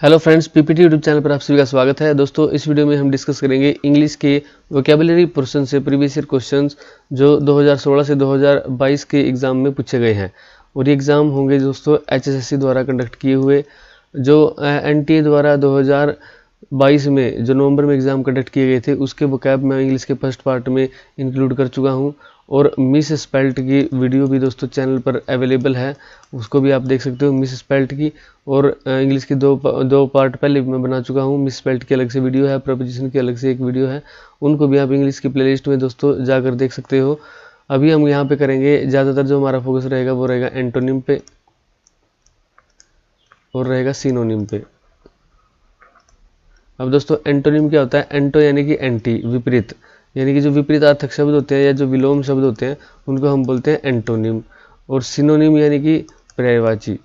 Hello friends, PPT YouTube channel पर आप सभी का स्वागत है। दोस्तों, इस वीडियो में हम डिस्कस करेंगे इंग्लिश के वोकेबलरी पोर्शन से प्रीवियस ईयर क्वेश्चंस जो 2016 से 2022 के एग्ज़ाम में पूछे गए हैं। और ये एग्ज़ाम होंगे दोस्तों एचएसएससी द्वारा कंडक्ट किए हुए, जो एनटीए द्वारा 2022 में जो नवंबर में एग्ज़ाम कंडक्ट किए गए थे उसके वोकैब मैं इंग्लिश के फर्स्ट पार्ट में इंक्लूड कर चुका हूँ। और मिस स्पेल्ट की वीडियो भी दोस्तों चैनल पर अवेलेबल है, उसको भी आप देख सकते हो मिस स्पेल्ट की। और इंग्लिश की दो पार्ट पहले भी मैं बना चुका हूँ। मिस स्पेल्ट की अलग से वीडियो है, प्रपोजिशन की अलग से एक वीडियो है, उनको भी आप इंग्लिश की प्लेलिस्ट में दोस्तों जाकर देख सकते हो। अभी हम यहाँ पे करेंगे, ज़्यादातर जो हमारा फोकस रहेगा वो रहेगा एंटोनिम पे और रहेगा सिनोनिम पे। अब दोस्तों एंटोनिम क्या होता है? एंटो यानी कि एंटी, विपरीत, यानी कि जो विपरीतार्थक शब्द होते हैं या जो विलोम शब्द होते हैं उनको हम बोलते हैं एंटोनिम। और सिनोनिम यानी कि पर्यायवाची,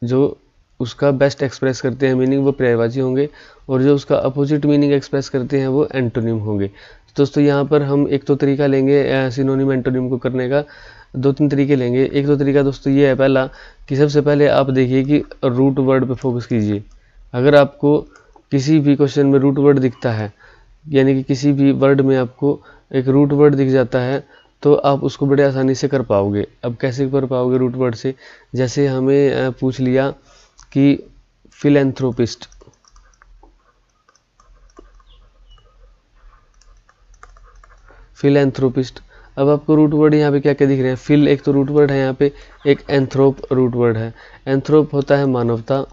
जो उसका बेस्ट एक्सप्रेस करते हैं मीनिंग वो पर्यायवाची होंगे, और जो उसका अपोजिट मीनिंग एक्सप्रेस करते हैं वो एंटोनिम होंगे। दोस्तों यहाँ पर हम एक तो तरीका लेंगे सिनोनिम एंटोनिम को करने का, दो तीन तरीके लेंगे। एक तो तरीका दोस्तों ये है पहला कि सबसे पहले आप देखिए कि रूट वर्ड पे फोकस कीजिए। अगर आपको किसी भी क्वेश्चन में रूट वर्ड दिखता है, यानी कि किसी भी वर्ड में आपको एक रूट वर्ड दिख जाता है, तो आप उसको बड़े आसानी से कर पाओगे। अब कैसे कर पाओगे रूट वर्ड से? जैसे हमें पूछ लिया कि फिलैंथ्रोपिस्ट, फिलैंथ्रोपिस्ट। अब आपको रूट वर्ड यहाँ पे क्या क्या दिख रहे हैं? फिल एक तो रूट वर्ड है यहाँ पे, एक एंथ्रोप रूट वर्ड है। एंथ्रोप होता है मानवता,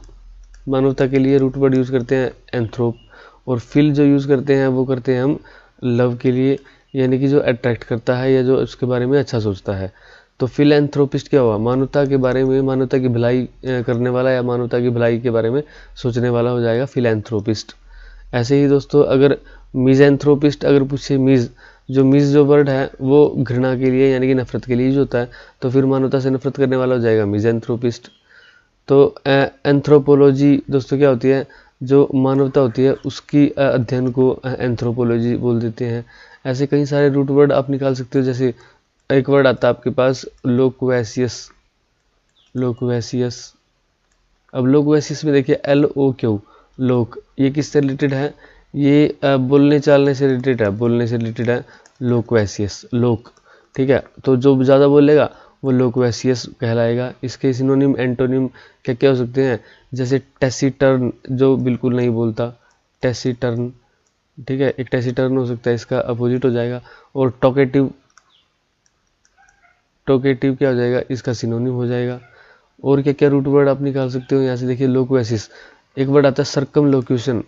मानवता के लिए रूट वर्ड यूज़ करते हैं एंथ्रोप। और फिल जो यूज़ करते हैं वो करते हैं हम लव के लिए, यानी कि जो अट्रैक्ट करता है या जो उसके बारे में अच्छा सोचता है। तो फिलैंथ्रोपिस्ट क्या हुआ? मानवता के बारे में, मानवता की भलाई करने वाला या मानवता की भलाई के बारे में सोचने वाला हो जाएगा फिलैंथ्रोपिस्ट। ऐसे ही दोस्तों अगर मिज़ैंथ्रोपिस्ट अगर पूछे, मिज़ जो वर्ड है वो घृणा के लिए यानी कि नफरत के लिए यूज होता है, तो फिर मानवता से नफरत करने वाला हो जाएगा मिज़ैंथ्रोपिस्ट। तो एंथ्रोपोलॉजी दोस्तों क्या होती है? जो मानवता होती है उसकी अध्ययन को एंथ्रोपोलॉजी बोल देते हैं। ऐसे कई सारे रूट वर्ड आप निकाल सकते हो। जैसे एक वर्ड आता है आपके पास लोक्वेशियस, लोक्वेशियस। अब लोक्वेशियस में देखिए LOQ, लोक, ये किससे रिलेटेड है? ये बोलने चालने से रिलेटेड है, बोलने से रिलेटेड है लोक्वेशियस, लोक। ठीक है, तो जो ज़्यादा बोलेगा वो लोक्वेशियस कहलाएगा। इसके सिनोनिम एंटोनिम क्या क्या हो सकते हैं? जैसे टेसिटर्न, जो बिल्कुल नहीं बोलता, टेसिटर्न। ठीक है, एक टेसिटर्न हो सकता है, इसका अपोजिट हो जाएगा। और टॉकेटिव, टॉकेटिव क्या हो जाएगा? इसका सिनोनिम हो जाएगा। और क्या क्या रूट वर्ड आप निकाल सकते हो यहाँ से? देखिए लोक्वेसिस, एक वर्ड आता है सर्कम लोक्यूशन,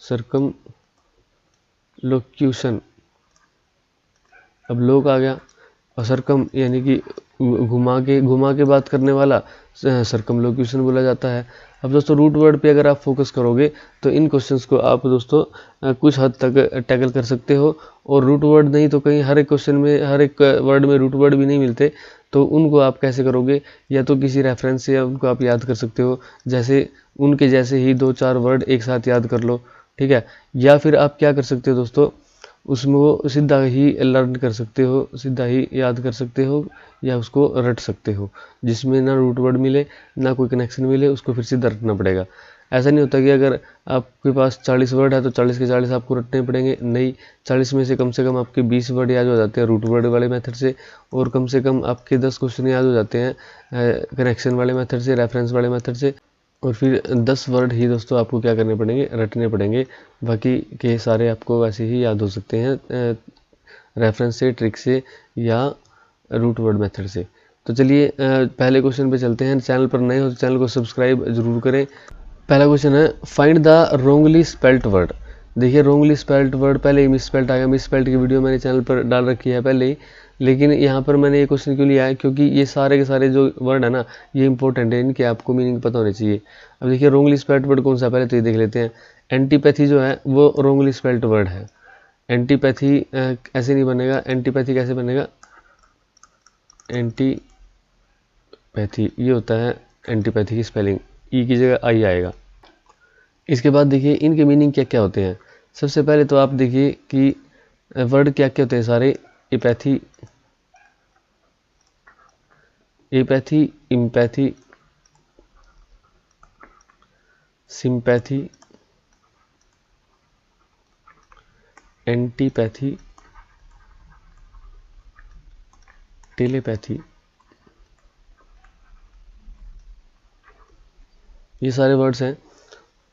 सर्कम लोक्यूशन। अब लोक आ गया, और सर्कम यानी कि घुमा के बात करने वाला सर्कम लोक्यूशन बोला जाता है। अब दोस्तों रूट वर्ड पे अगर आप फोकस करोगे तो इन क्वेश्चंस को आप दोस्तों कुछ हद तक टैकल कर सकते हो। और रूट वर्ड नहीं तो कहीं हर एक क्वेश्चन में, हर एक वर्ड में रूट वर्ड भी नहीं मिलते, तो उनको आप कैसे करोगे? या तो किसी रेफरेंस से उनको आप याद कर सकते हो, जैसे उनके जैसे ही दो चार वर्ड एक साथ याद कर लो। ठीक है, या फिर आप क्या कर सकते हो दोस्तों, उसमें वो सीधा ही लर्न कर सकते हो, सीधा ही याद कर सकते हो, या उसको रट सकते हो, जिसमें ना रूट वर्ड मिले ना कोई कनेक्शन मिले, उसको फिर सीधा रटना पड़ेगा। ऐसा नहीं होता कि अगर आपके पास 40 वर्ड है तो 40 के 40 आपको रटने पड़ेंगे, नहीं। 40 में से कम आपके 20 वर्ड याद हो जाते हैं रूट वर्ड वाले मेथड से, और कम से कम आपके 10 क्वेश्चन याद हो जाते हैं कनेक्शन वाले मेथड से, रेफरेंस वाले मेथड से। और फिर 10 वर्ड ही दोस्तों आपको क्या करने पड़ेंगे? रटने पड़ेंगे। बाकी के सारे आपको वैसे ही याद हो सकते हैं रेफरेंस से, ट्रिक से, या रूट वर्ड मेथड से। तो चलिए पहले क्वेश्चन पे चलते हैं। चैनल पर नए हो तो चैनल को सब्सक्राइब जरूर करें। पहला क्वेश्चन है, find the Rongli spelt word. देखिए रोंगली स्पेल्ट वर्ड, पहले ही मिस स्पेल्ट आ गया। मिस स्पेल्ट की वीडियो मैंने चैनल पर डाल रखी है पहले ही, लेकिन यहाँ पर मैंने ये क्वेश्चन क्यों लिया है? क्योंकि ये सारे के सारे जो वर्ड है ना, ये इंपॉर्टेंट है, इनके आपको मीनिंग पता होने चाहिए। अब देखिए रोंगली स्पेल्ट वर्ड कौन सा, पहले तो ये देख लेते हैं। एंटीपैथी जो है वो रोंगली स्पेल्ट वर्ड है। एंटीपैथी ऐसे नहीं बनेगा। एंटीपैथी कैसे बनेगा? एंटीपैथी, ये होता है एंटीपैथी की स्पेलिंग, ई की जगह आई आएगा। इसके बाद देखिए इनके मीनिंग क्या क्या होते हैं। सबसे पहले तो आप देखिए कि वर्ड क्या क्या होते हैं सारे। Apathy, apathy, empathy, sympathy, antipathy, telepathy, ये सारे वर्ड्स हैं।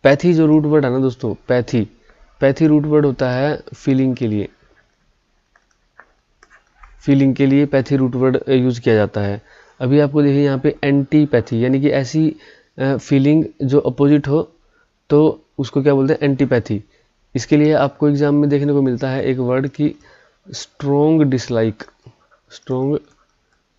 पैथी जो रूट वर्ड है ना दोस्तों, पैथी, पैथी रूट वर्ड होता है फीलिंग के लिए, फीलिंग के लिए पैथी रूट वर्ड यूज किया जाता है। अभी आपको देखिए यहाँ पे एंटीपैथी, यानी कि ऐसी फीलिंग जो अपोजिट हो तो उसको क्या बोलते हैं, एंटीपैथी। इसके लिए आपको एग्जाम में देखने को मिलता है एक वर्ड की स्ट्रोंग डिसलाइक, स्ट्रोंग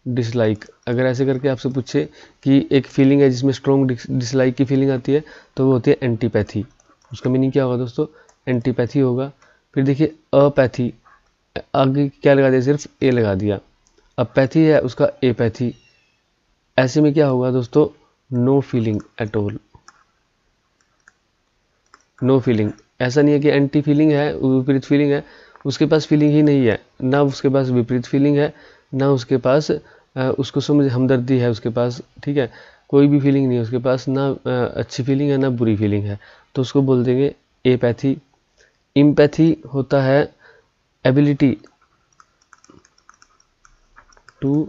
डिसलाइक। अगर ऐसे करके आपसे पूछे कि एक फीलिंग है जिसमें स्ट्रोंग डिसलाइक की फीलिंग आती है तो वो होती है एंटीपैथी। उसका मीनिंग क्या होगा दोस्तों, एंटीपैथी होगा। फिर देखिए अपैथी, आगे क्या लगा दिया, सिर्फ ए लगा दिया। अब पैथी है उसका एपैथी। ऐसे में क्या होगा दोस्तों, no feeling at all, no feeling. ऐसा नहीं है कि एंटी फीलिंग है, विपरीत फीलिंग है, उसके पास फीलिंग ही नहीं है, ना उसके पास विपरीत फीलिंग है, ना उसके पास उसको समझ हमदर्दी है उसके पास, ठीक है, कोई भी फीलिंग नहीं है उसके पास, ना अच्छी फीलिंग है ना बुरी फीलिंग है, तो उसको बोल देंगे एपैथी। इम्पैथी होता है ability to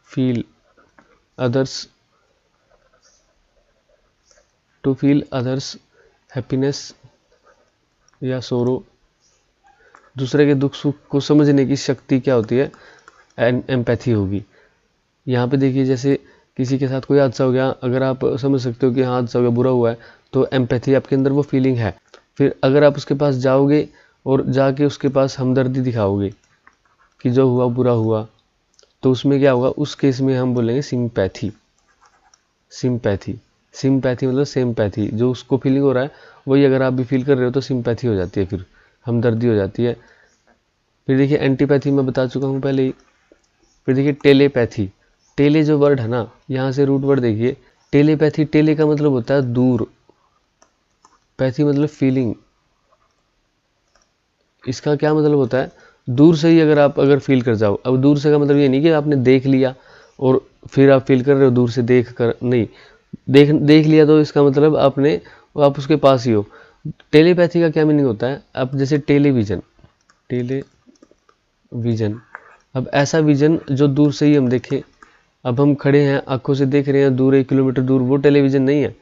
feel others, to feel others happiness या सोरो, दूसरे के दुख सुख को समझने की शक्ति क्या होती है, एम्पैथी होगी। यहाँ पे देखिए जैसे किसी के साथ कोई हादसा हो गया, अगर आप समझ सकते हो कि हाँ हादसा हो गया, बुरा हुआ है, तो एम्पैथी आपके अंदर वो फीलिंग है। फिर अगर आप उसके पास जाओगे और जाके उसके पास हमदर्दी दिखाओगे कि जो हुआ बुरा हुआ, तो उसमें क्या होगा, उस केस में हम बोलेंगे सिंपैथी, सिंपैथी, सिंपैथी मतलब सिंपैथी, जो उसको फीलिंग हो रहा है वही अगर आप भी फील कर रहे हो तो सिंपैथी हो जाती है, फिर हमदर्दी हो जाती है। फिर देखिए एंटीपैथी मैं बता चुका हूँ पहले ही। फिर देखिए टेलीपैथी, टेले जो वर्ड है ना, यहाँ से रूट वर्ड देखिए टेलीपैथी, टेले का मतलब होता है दूर, पैथी मतलब फीलिंग। इसका क्या मतलब होता है, दूर से ही अगर आप अगर फील कर जाओ। अब दूर से का मतलब ये नहीं कि आपने देख लिया और फिर आप फील कर रहे हो, दूर से देख कर नहीं, देख लिया तो इसका मतलब आपने, आप उसके पास ही हो। टेलीपैथी का क्या मीनिंग होता है, अब जैसे टेलीविजन, टेलीविजन, अब ऐसा विजन जो दूर से ही हम देखें। अब हम खड़े हैं, आंखों से देख रहे हैं दूर 1 किलोमीटर दूर, वो टेलीविजन नहीं है।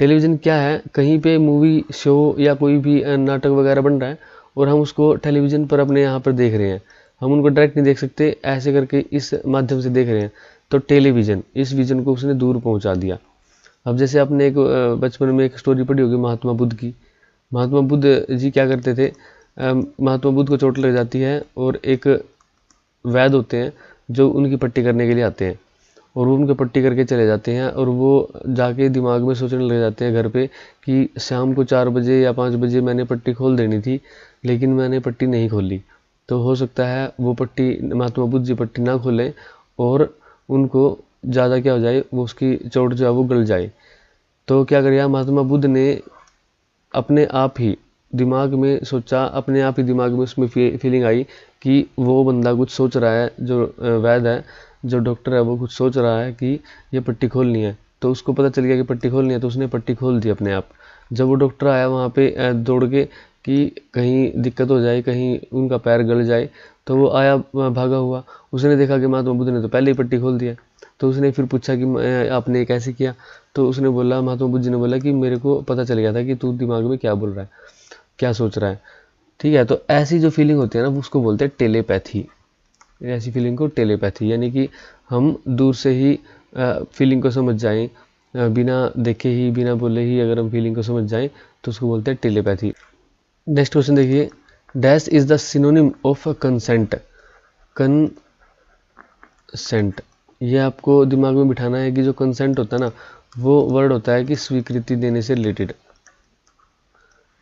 टेलीविजन क्या है, कहीं पे मूवी शो या कोई भी नाटक वगैरह बन रहा है और हम उसको टेलीविजन पर अपने यहाँ पर देख रहे हैं, हम उनको डायरेक्ट नहीं देख सकते, ऐसे करके इस माध्यम से देख रहे हैं, तो टेलीविजन, इस विजन को उसने दूर पहुँचा दिया। अब जैसे आपने एक बचपन में एक स्टोरी पढ़ी होगी महात्मा बुद्ध की। महात्मा बुद्ध जी क्या करते थे, महात्मा बुद्ध को चोट लग जाती है और एक वैद्य होते हैं जो उनकी पट्टी करने के लिए आते हैं, और वो उनकी पट्टी करके चले जाते हैं, और वो जाके दिमाग में सोचने लग जाते हैं घर पे कि शाम को 4 बजे या 5 बजे मैंने पट्टी खोल देनी थी, लेकिन मैंने पट्टी नहीं खोली। तो हो सकता है वो पट्टी, महात्मा बुद्ध जी पट्टी ना खोलें और उनको ज़्यादा क्या हो जाए, वो उसकी चोट जो है वो गल जाए। तो क्या करेगा, महात्मा बुद्ध ने अपने आप ही दिमाग में सोचा, अपने आप ही दिमाग में उसमें फीलिंग आई कि वो बंदा कुछ सोच रहा है, जो वैद्य है, जो डॉक्टर है, वो कुछ सोच रहा है कि ये पट्टी खोलनी है। तो उसको पता चल गया कि पट्टी खोलनी है, तो उसने पट्टी खोल दी अपने आप। जब वो डॉक्टर आया वहाँ पे दौड़ के कि कहीं दिक्कत हो जाए, कहीं उनका पैर गल जाए, तो वो आया भागा हुआ, उसने देखा कि महात्मा बुद्ध ने तो पहले ही पट्टी खोल दिया। तो उसने फिर पूछा कि आपने ये कैसे किया, तो उसने बोला, महात्मा बुद्ध जी ने बोला कि मेरे को पता चल गया था कि तू दिमाग में क्या बोल रहा है, क्या सोच रहा है, ठीक है। तो ऐसी जो फीलिंग होती है ना, उसको बोलते हैं टेलीपैथी। ऐसी फीलिंग को टेलीपैथी, यानी कि हम दूर से ही फीलिंग को समझ जाएं, बिना देखे ही बिना बोले ही अगर हम फीलिंग को समझ जाएं तो उसको बोलते हैं टेलीपैथी। नेक्स्ट क्वेश्चन देखिए, dash is the synonym of consent, consent. ये आपको दिमाग में बिठाना है कि जो कंसेंट होता है ना, वो वर्ड होता है कि स्वीकृति देने से रिलेटेड,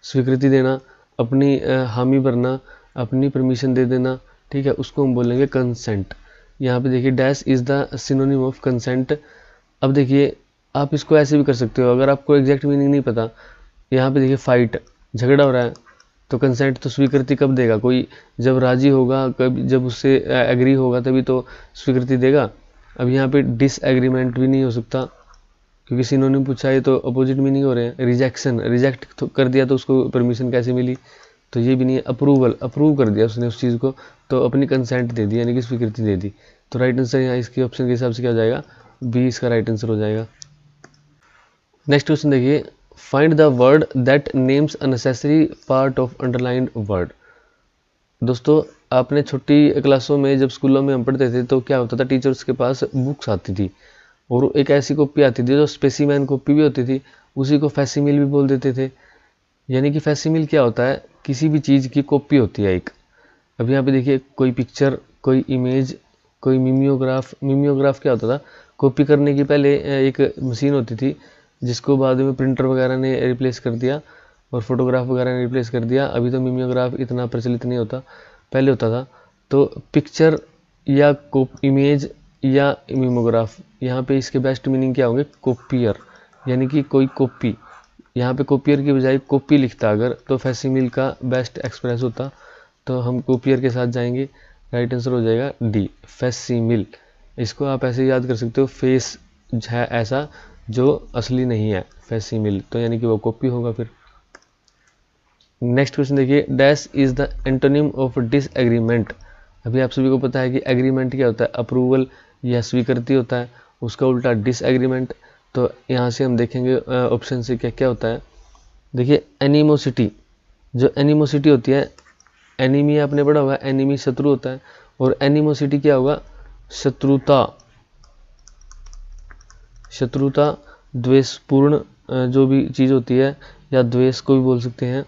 स्वीकृति देना, अपनी हामी भरना, अपनी परमिशन दे देना, ठीक है, उसको हम बोलेंगे कंसेंट। यहाँ पे देखिए dash is the synonym of consent. अब देखिए आप इसको ऐसे भी कर सकते हो, अगर आपको एग्जैक्ट मीनिंग नहीं पता। यहाँ पे देखिए फाइट, झगड़ा हो रहा है, तो कंसेंट तो स्वीकृति कब देगा, कोई जब राजी होगा, कभी जब उससे एग्री होगा तभी तो स्वीकृति देगा। अब यहाँ पे डिसएग्रीमेंट भी नहीं हो सकता क्योंकि सिनोनिम पूछा है तो अपोजिट मीनिंग हो रहे हैं। रिजेक्शन, रिजेक्ट तो कर दिया तो उसको परमिशन कैसे मिली, तो ये भी नहीं है। अप्रूवल, अप्रूव कर दिया उसने उस चीज़ को तो अपनी कंसेंट दे दी यानी कि स्वीकृति दे दी। तो राइट आंसर यहाँ इसके ऑप्शन के हिसाब से क्या हो जाएगा, बी इसका राइट आंसर हो जाएगा। नेक्स्ट क्वेश्चन देखिए, find the word that names a necessary part of underlined word. दोस्तों आपने छोटी क्लासों में जब स्कूलों में हम पढ़ते थे तो क्या होता था, टीचर्स के पास बुक्स आती थी और एक ऐसी कॉपी आती थी जो स्पेसिमैन कॉपी भी होती थी, उसी को फैसिमिल भी बोल देते थे। यानी कि फैसिमिल क्या होता है, किसी भी चीज़ की कॉपी होती है एक। अब यहाँ पे देखिए कोई पिक्चर, कोई इमेज, कोई मिमियोग्राफ। मिमियोग्राफ क्या होता था, कॉपी करने की पहले एक मशीन होती थी जिसको बाद में प्रिंटर वगैरह ने रिप्लेस कर दिया और फोटोग्राफ वगैरह ने रिप्लेस कर दिया। अभी तो मिमियोग्राफ इतना प्रचलित नहीं होता, पहले होता था। तो पिक्चर या इमेज या मिमोग्राफ, यहाँ पे इसके बेस्ट मीनिंग क्या होंगे, कॉपियर, यानी कि कोई कॉपी। यहाँ पे कॉपियर की बजाय कॉपी लिखता अगर तो फैसिमिल का बेस्ट एक्सप्रेस होता, तो हम कॉपियर के साथ जाएंगे। राइट आंसर हो जाएगा डी, फैसिमिल। इसको आप ऐसे याद कर सकते हो, फेस है ऐसा जो असली नहीं है, फैसिमिल, तो यानी कि वो कॉपी होगा फिर। नेक्स्ट क्वेश्चन देखिए, dash is the antonym of disagreement. अभी आप सभी को पता है कि एग्रीमेंट क्या होता है, अप्रूवल या स्वीकृति होता है, उसका उल्टा डिसएग्रीमेंट। तो यहाँ से हम देखेंगे ऑप्शन से क्या क्या होता है। देखिए एनिमोसिटी, जो एनिमोसिटी होती है, एनिमी आपने पढ़ा होगा, एनिमी शत्रु होता है, और एनिमोसिटी क्या होगा, शत्रुता। शत्रुता द्वेषपूर्ण जो भी चीज़ होती है या द्वेष को भी बोल सकते हैं।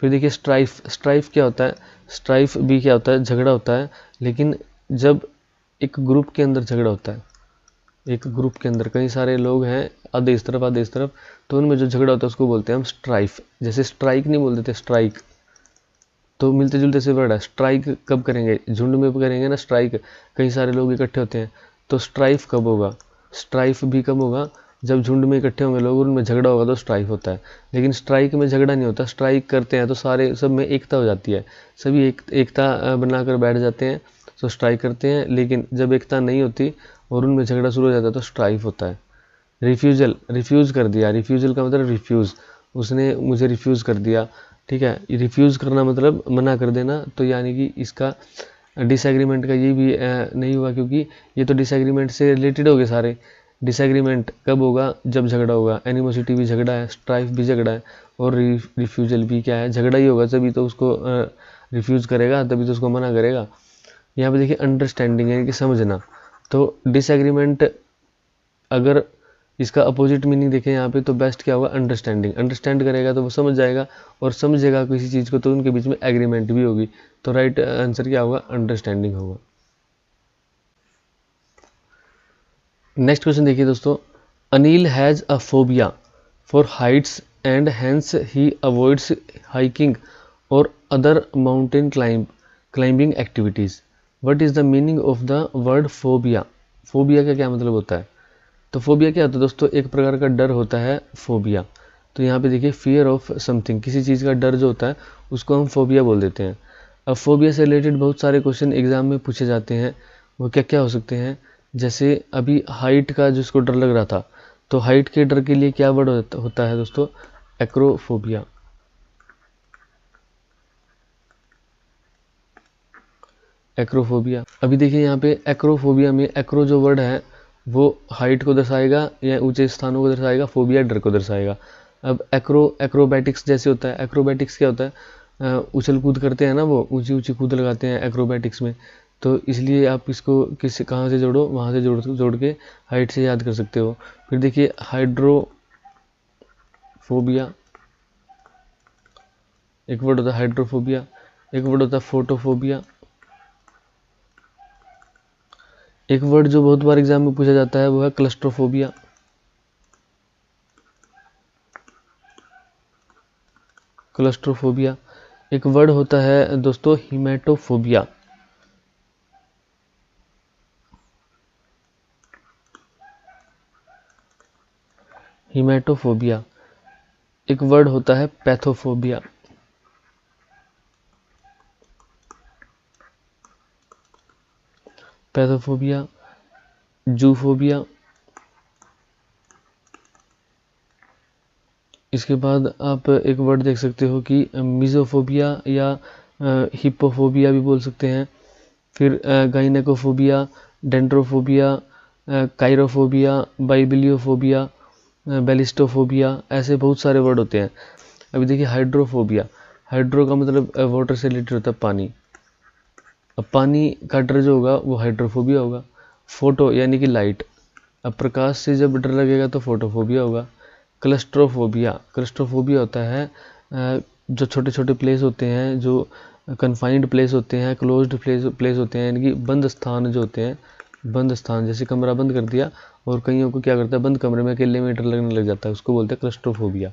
फिर देखिए स्ट्राइफ, स्ट्राइफ क्या होता है, स्ट्राइफ भी क्या होता है, झगड़ा होता है। लेकिन जब एक ग्रुप के अंदर झगड़ा होता है, एक ग्रुप के अंदर कई सारे लोग हैं, आधे इस तरफ आधे इस तरफ, तो उनमें जो झगड़ा होता है उसको बोलते हैं हम स्ट्राइफ। जैसे स्ट्राइक नहीं बोल देते, स्ट्राइक, तो मिलते जुलते से वर्ड है। स्ट्राइक कब करेंगे, झुंड में करेंगे ना स्ट्राइक, कई सारे लोग इकट्ठे होते हैं। तो स्ट्राइफ कब होगा, स्ट्राइफ भी कब होगा, जब झुंड में इकट्ठे होंगे लोग, उनमें झगड़ा होगा तो स्ट्राइक होता है। लेकिन स्ट्राइक में झगड़ा नहीं होता, स्ट्राइक करते हैं तो सारे सब में एकता हो जाती है, सभी एकता बनाकर बैठ जाते हैं तो स्ट्राइक करते हैं। लेकिन जब एकता नहीं होती और उनमें झगड़ा शुरू हो जाता है तो स्ट्राइक होता है। रिफ्यूजल, रिफ्यूज़ कर दिया, रिफ्यूजल का मतलब रिफ्यूज़, उसने मुझे रिफ्यूज़ कर दिया, ठीक है। रिफ्यूज़ करना मतलब मना कर देना, तो यानी कि इसका डिसएग्रीमेंट का ये भी नहीं हुआ, क्योंकि ये तो डिसएग्रीमेंट से रिलेटेड हो गए सारे। डिसएग्रीमेंट कब होगा, जब झगड़ा होगा। एनिमोसिटी भी झगड़ा है, स्ट्राइफ भी झगड़ा है, और रिफ्यूजल भी क्या है, झगड़ा ही होगा, तभी तो उसको रिफ्यूज़ करेगा, तभी तो उसको मना करेगा। यहाँ पे देखिए अंडरस्टैंडिंग यानी कि समझना। तो डिसएग्रीमेंट अगर इसका अपोजिट मीनिंग देखें यहाँ पे तो बेस्ट क्या होगा, अंडरस्टैंडिंग। अंडरस्टैंड करेगा तो वो समझ जाएगा, और समझेगा किसी चीज़ को तो उनके बीच में एग्रीमेंट भी होगी। तो राइट आंसर क्या होगा, अंडरस्टैंडिंग होगा। नेक्स्ट क्वेश्चन देखिए दोस्तों, Anil has a phobia for heights and hence he avoids hiking और other mountain climbing activities. What is the meaning of the word phobia. Phobia का क्या मतलब होता है। तो फोबिया क्या होता है दोस्तों, एक प्रकार का डर होता है फोबिया। तो यहाँ पे देखिए फियर ऑफ समथिंग, किसी चीज़ का डर जो होता है उसको हम फोबिया बोल देते हैं। अब फोबिया से रिलेटेड बहुत सारे क्वेश्चन एग्जाम में पूछे जाते हैं, वो क्या क्या हो सकते हैं। जैसे अभी हाइट का जिसको डर लग रहा था, तो हाइट के डर के लिए क्या वर्ड होता है दोस्तों, एक्रोफोबिया। एक्रोफोबिया। अभी देखिए यहाँ पे एक्रोफोबिया में एक्रो जो वर्ड है वो हाइट को दर्शाएगा या ऊंचे स्थानों को दर्शाएगा, फोबिया डर को दर्शाएगा। अब एक्रोबैटिक्स जैसे होता है, एक्रोबैटिक्स क्या होता है, उछल कूद करते हैं ना, वो ऊंची ऊंची कूद लगाते हैं एक्रोबैटिक्स में। तो इसलिए आप इसको किस कहाँ से जोड़ो, वहाँ से जोड़ के हाइट से याद कर सकते हो। फिर देखिए हाइड्रोफोबिया, एक वर्ड होता है हाइड्रोफोबिया, एक वर्ड होता है फोटोफोबिया। एक वर्ड जो बहुत बार एग्जाम में पूछा जाता है वो है क्लस्ट्रोफोबिया। क्लस्ट्रोफोबिया। एक वर्ड होता है दोस्तों हिमेटोफोबिया। हिमेटोफोबिया। एक वर्ड होता है पैथोफोबिया। पैथोफोबिया। जूफोबिया। इसके बाद आप एक वर्ड देख सकते हो कि मिजोफोबिया या हिप्पोफोबिया भी बोल सकते हैं। फिर गाइनेकोफोबिया, डेंड्रोफोबिया, काइरोफोबिया, बाइबिलियोफोबिया, बेलिस्टोफोबिया, ऐसे बहुत सारे वर्ड होते हैं। अभी देखिए हाइड्रोफोबिया, हाइड्रो का मतलब वाटर से रिलेटेड होता है, पानी। अब पानी का डर जो होगा वो हाइड्रोफोबिया होगा। फोटो यानी कि लाइट, अब प्रकाश से जब डर लगेगा तो फोटोफोबिया होगा। क्लस्ट्रोफोबिया, क्लस्ट्रोफोबिया होता है जो छोटे छोटे प्लेस होते हैं, जो कन्फाइंड प्लेस होते हैं, क्लोज्ड प्लेस होते हैं, यानी कि बंद स्थान जो होते हैं, बंद स्थान, जैसे कमरा बंद कर दिया और कईयों को क्या करता है बंद कमरे में अकेले में डर लगने लग जाता है, उसको बोलते हैं क्लस्ट्रोफोबिया।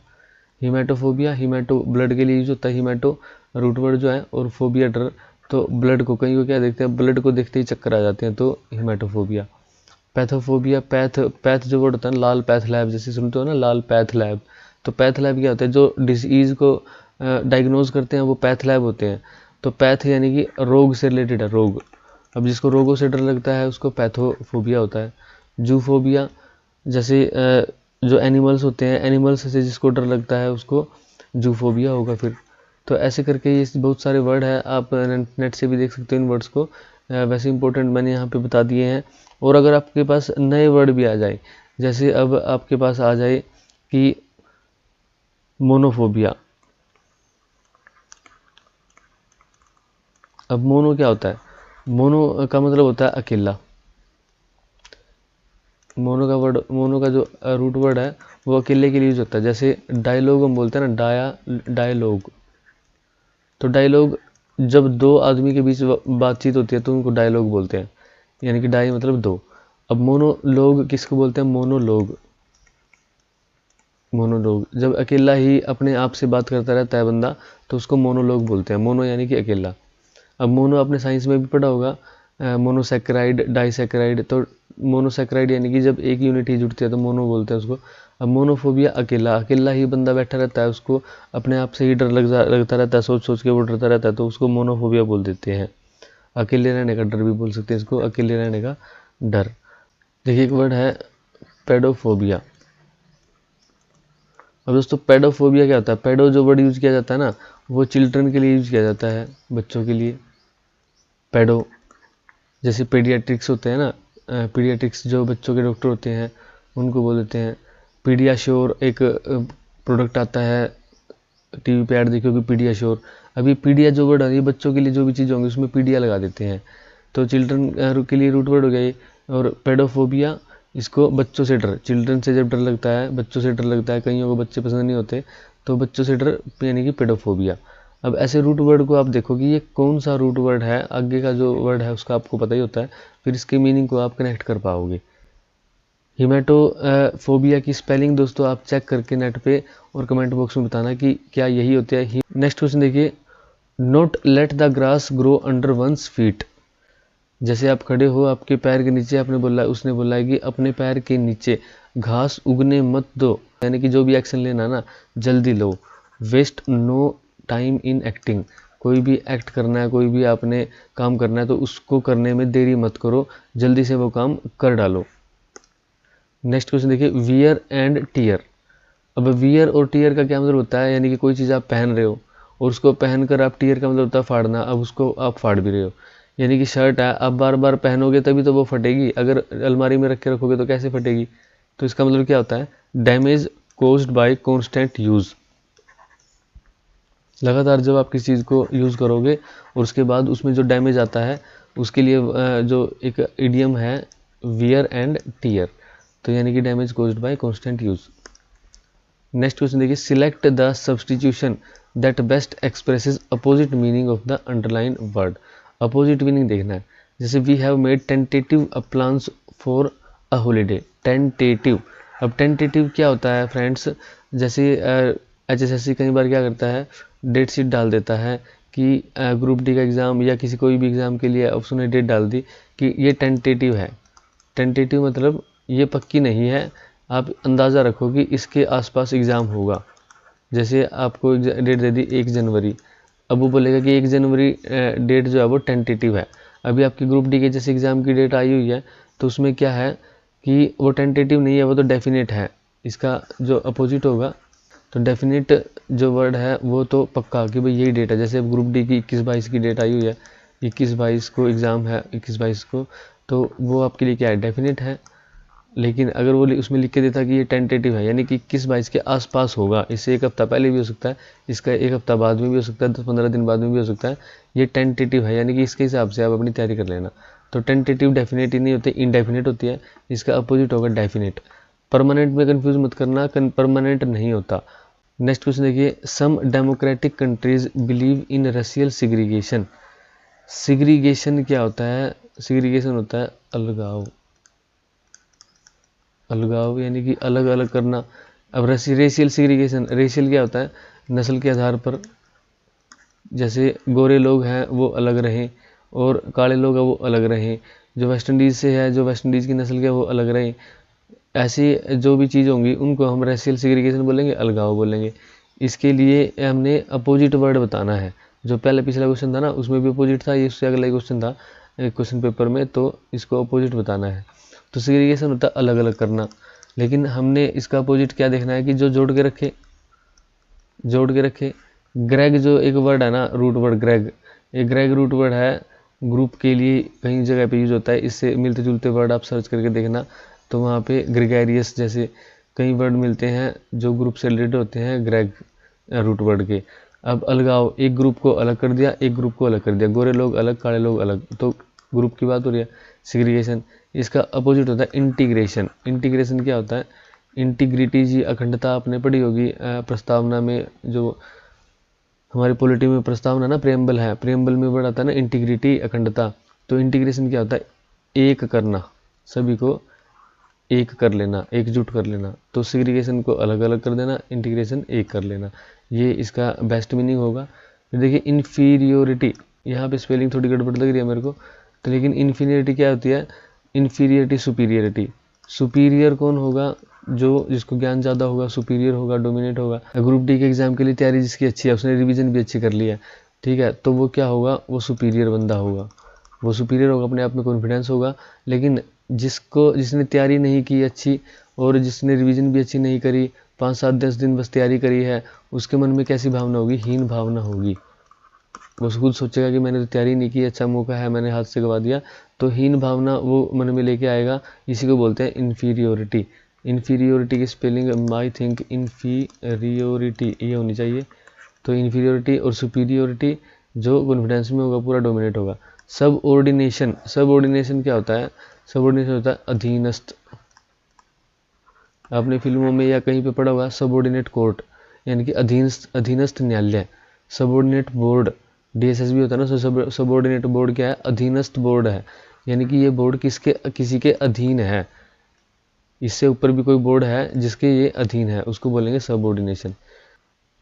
हीमेटोफोबिया, हीमेटो ब्लड के लिए यूज होता है, हीमेटो रूट वर्ड जो है, और फोबिया डर, तो ब्लड को, कई को क्या देखते हैं ब्लड को देखते ही चक्कर आ जाते हैं, तो हीमेटोफोबिया। पैथोफोबिया, पैथ जो वर्ड होता है लाल पैथ लैब, जैसे सुनते हो ना लाल पैथ लैब, तो पैथ लैब क्या होता है, जो डिजीज को डायग्नोज करते हैं वो पैथ लैब होते हैं। तो पैथ यानी कि रोग से रिलेटेड है, रोग। अब जिसको रोगों से डर लगता है उसको पैथोफोबिया होता है। जूफोबिया, जैसे जो एनिमल्स होते हैं, एनिमल्स से जिसको डर लगता है उसको जूफोबिया होगा। फिर तो ऐसे करके ये बहुत सारे वर्ड है, आप नेट से भी देख सकते हो इन वर्ड्स को। वैसे इंपॉर्टेंट मैंने यहाँ पे बता दिए हैं। और अगर आपके पास नए वर्ड भी आ जाए, जैसे अब आपके पास आ जाए कि मोनोफोबिया। अब मोनो क्या होता है, मोनो का मतलब होता है अकेला। मोनो का जो रूट वर्ड है वो अकेले के लिए यूज होता है। जैसे डायलॉग हम बोलते हैं ना, डायलॉग, तो डायलॉग जब दो आदमी के बीच बातचीत होती है तो उनको डायलॉग बोलते हैं, यानी कि डाई मतलब दो। अब मोनोलोग किसको बोलते हैं, मोनोलोग, मोनोलोग जब अकेला ही अपने आप से बात करता रहता है बंदा तो उसको मोनोलोग बोलते हैं। मोनो यानी कि अकेला। अब मोनो आपने साइंस में भी पढ़ा होगा, मोनोसैकेराइड, डाइसैकेराइड, तो मोनोसैकेराइड यानी कि जब एक यूनिट ही जुड़ती है तो मोनो बोलते हैं उसको। अब मोनोफोबिया अकेला, अकेला ही बंदा बैठा रहता है, उसको अपने आप से ही डर लगता रहता है, सोच सोच के वो डरता रहता है, तो उसको मोनोफोबिया बोल देते हैं। अकेले रहने का डर भी बोल सकते हैं इसको, अकेले रहने का डर। देखिए एक वर्ड है पेडोफोबिया। अब दोस्तों पेडोफोबिया क्या होता है, पेडो जो वर्ड यूज किया जाता है ना वो चिल्ड्रन के लिए यूज किया जाता है, बच्चों के लिए। पेडो जैसे पीडियाट्रिक्स होते हैं ना, पीडियाट्रिक्स जो बच्चों के डॉक्टर होते हैं उनको बोल देते हैं। पीडियाश्योर एक प्रोडक्ट आता है, टीवी पे ऐड देखी होगी पीडियाश्योर। अभी पीडिया जो वर्ड आ रही है बच्चों के लिए जो भी चीज़ होंगी उसमें पीडिया लगा देते हैं, तो चिल्ड्रन के लिए रूट वर्ड हो गया ये। और पेडोफोबिया, इसको बच्चों से डर, चिल्ड्रन से जब डर लगता है, बच्चों से डर लगता है, कईयों को बच्चे पसंद नहीं होते तो बच्चों से डर यानी कि पेडोफोबिया। अब ऐसे रूट वर्ड को आप देखो कि ये कौन सा रूट वर्ड है, आगे का जो वर्ड है उसका आपको पता ही होता है, फिर इसके मीनिंग को आप कनेक्ट कर पाओगे। हीमेटोफोबिया की स्पेलिंग दोस्तों आप चेक करके नेट पे और कमेंट बॉक्स में बताना कि क्या यही होता है। नेक्स्ट क्वेश्चन देखिए, not let the grass grow under one's feet. जैसे आप खड़े हो, आपके पैर के नीचे आपने बोला, उसने बोला है कि अपने पैर के नीचे घास उगने मत दो, यानी कि जो भी एक्शन लेना ना जल्दी लो। Waste no time in acting, कोई भी एक्ट करना है, कोई भी आपने काम करना है तो उसको करने में देरी मत करो, जल्दी से वो काम कर डालो। नेक्स्ट क्वेश्चन देखिए, वियर एंड टीयर। अब वियर और टीयर का क्या मतलब होता है, यानी कि कोई चीज़ आप पहन रहे हो और उसको पहनकर आप, टीयर का मतलब होता है फाड़ना, अब उसको आप फाड़ भी रहे हो। यानी कि शर्ट है, आप बार बार पहनोगे तभी तो वो फटेगी, अगर अलमारी में रख के रखोगे तो कैसे फटेगी। तो इसका मतलब क्या होता है, damage caused by constant use. लगातार जब आप किसी चीज़ को यूज़ करोगे और उसके बाद उसमें जो डैमेज आता है उसके लिए जो एक इडियम है वियर एंड टीयर, तो यानी कि damage caused by constant use. Next question देखिए, select the substitution that best expresses opposite meaning of the underline word. Opposite meaning देखना है, जैसे we have made tentative plans for a holiday. Tentative, अब tentative क्या होता है friends, जैसे HSSC कई बार क्या करता है डेट शीट डाल देता है कि ग्रुप डी का एग्ज़ाम या किसी कोई भी एग्ज़ाम के लिए उसने डेट डाल दी कि ये टेंटेटिव है। टेंटेटिव मतलब ये पक्की नहीं है, आप अंदाज़ा रखो कि इसके आसपास एग्ज़ाम होगा। जैसे आपको डेट दे दी 1 जनवरी, अब वो बोलेगा कि 1 जनवरी डेट जो है वो टेंटेटिव है। अभी आपकी ग्रुप डी के जैसे एग्ज़ाम की डेट आई हुई है तो उसमें क्या है, कि वो टेंटेटिव नहीं है, वो तो डेफिनेट है। इसका जो अपोजिट होगा, तो डेफिनेट जो वर्ड है वो तो पक्का कि भाई यही डेट है। जैसे अब ग्रुप डी की 21-22 की डेट आई हुई है, 21-22 को एग्ज़ाम है, 21-22 को, तो वो आपके लिए क्या है, डेफिनेट है। लेकिन अगर वो उसमें लिख के देता कि ये टेंटेटिव है, यानी कि 21-22 के आसपास होगा, इससे एक हफ्ता पहले भी हो सकता है, इसका एक हफ्ता बाद में भी हो सकता है, 10-15 दिन बाद में भी हो सकता है, ये टेंटेटिव है, यानी कि इसके हिसाब से आप अपनी तैयारी कर लेना। तो टेंटेटिव डेफिनेट ही नहीं होते, इनडेफिनेट होती है, इसका अपोजिट होगा डेफिनेट। परमानेंट में कंफ्यूज मत करना, परमानेंट नहीं होता। नेक्स्ट क्वेश्चन देखिए, some democratic countries believe in racial segregation. Segregation क्या होता है? सिग्रीगेशन होता है अलगाव, अलगाव यानी कि अलग अलग करना। अब रेशियल सिग्रीगेशन, रेशियल क्या होता है? नस्ल के आधार पर, जैसे गोरे लोग हैं वो अलग रहें और काले लोग हैं वो अलग रहें, जो वेस्ट इंडीज़ से है, जो वेस्ट इंडीज़ की नस्ल के वो अलग रहें। ऐसी जो भी चीज़ होंगी उनको हम रेशियल सिग्रीगेशन बोलेंगे, अलगाव बोलेंगे। इसके लिए हमने अपोजिट वर्ड बताना है। जो पहले पिछला क्वेश्चन था ना, उसमें भी अपोजिट था, ये उससे अगला क्वेश्चन था क्वेश्चन पेपर में, तो इसको अपोजिट बताना है। तो सिग्रीगेशन होता है अलग अलग करना, लेकिन हमने इसका अपोजिट क्या देखना है कि जो जोड़ के रखे, जोड़ के रखे। ग्रेग जो एक वर्ड है ना, रूट वर्ड ग्रेग, ये ग्रेग रूट वर्ड है, ग्रुप के लिए कई जगह पे यूज होता है। इससे मिलते जुलते वर्ड आप सर्च करके देखना, तो वहाँ पे ग्रेगेरियस जैसे कई वर्ड मिलते हैं जो ग्रुप से रिलेटेड होते हैं ग्रेग रूट वर्ड के। अब अलगाव, एक ग्रुप को अलग कर दिया, एक ग्रुप को अलग कर दिया, गोरे लोग अलग, काले लोग अलग, तो ग्रुप की बात हो रही है। सिग्रीगेशन, इसका अपोजिट होता है इंटीग्रेशन। इंटीग्रेशन क्या होता है? इंटीग्रिटी जी, अखंडता आपने पढ़ी होगी प्रस्तावना में, जो हमारी पॉलिटी में प्रस्तावना ना प्रेम्बल है, प्रेम्बल में वर्ड आता है ना इंटीग्रिटी, अखंडता। तो इंटीग्रेशन क्या होता है? एक करना, सभी को एक कर लेना, एकजुट कर लेना। तो सिग्रीगेशन को अलग अलग कर देना, इंटीग्रेशन एक कर लेना, ये इसका बेस्ट मीनिंग होगा। फिर देखिए इन्फीरियोरिटी, यहाँ पे स्पेलिंग थोड़ी गड़बड़ लग रही है मेरे को, तो लेकिन इन्फीरियरिटी क्या होती है? Inferiority superiority. सुपीरियर कौन होगा? जो जिसको ज्ञान ज़्यादा होगा, सुपीरियर होगा, डोमिनेट होगा। ग्रुप डी के एग्जाम के लिए तैयारी जिसकी अच्छी है, उसने रिवीजन भी अच्छी कर ली है, ठीक है, तो वो क्या होगा? वो सुपीरियर बंदा होगा, वो सुपीरियर होगा, अपने आप में कॉन्फिडेंस होगा। लेकिन जिसने तैयारी नहीं की अच्छी और जिसने रिवीजन भी अच्छी नहीं करी, 5-7-10 दिन बस तैयारी करी है, उसके मन में कैसी भावना होगी? हीन भावना होगी। वो खुद सोचेगा कि मैंने तो तैयारी नहीं की, अच्छा मौका है, मैंने हाथ से गवा दिया, तो हीन भावना वो मन में लेके आएगा। इसी को बोलते हैं इन्फीरियोरिटी। इन्फीरियोरिटी की स्पेलिंग आई थिंक इन्फीरियोरिटी ये होनी चाहिए। तो इन्फीरियोरिटी और सुपीरियोरिटी, जो कॉन्फिडेंस में होगा पूरा डोमिनेट होगा। सब ऑर्डिनेशन, सब ऑर्डिनेशन क्या होता है? सब ऑर्डिनेशन होता है अधीनस्थ। आपने फिल्मों में या कहीं पे पढ़ा होगा सबऑर्डिनेट कोर्ट, यानी कि अधीनस्थ न्यायालय। सबऑर्डिनेट बोर्ड, डीएसएसबी होता है ना, तो सबऑर्डिनेट बोर्ड क्या है? अधीनस्थ बोर्ड है, यानी कि ये बोर्ड किसी के अधीन है। इससे ऊपर भी कोई बोर्ड है जिसके ये अधीन है, उसको बोलेंगे सबऑर्डिनेशन।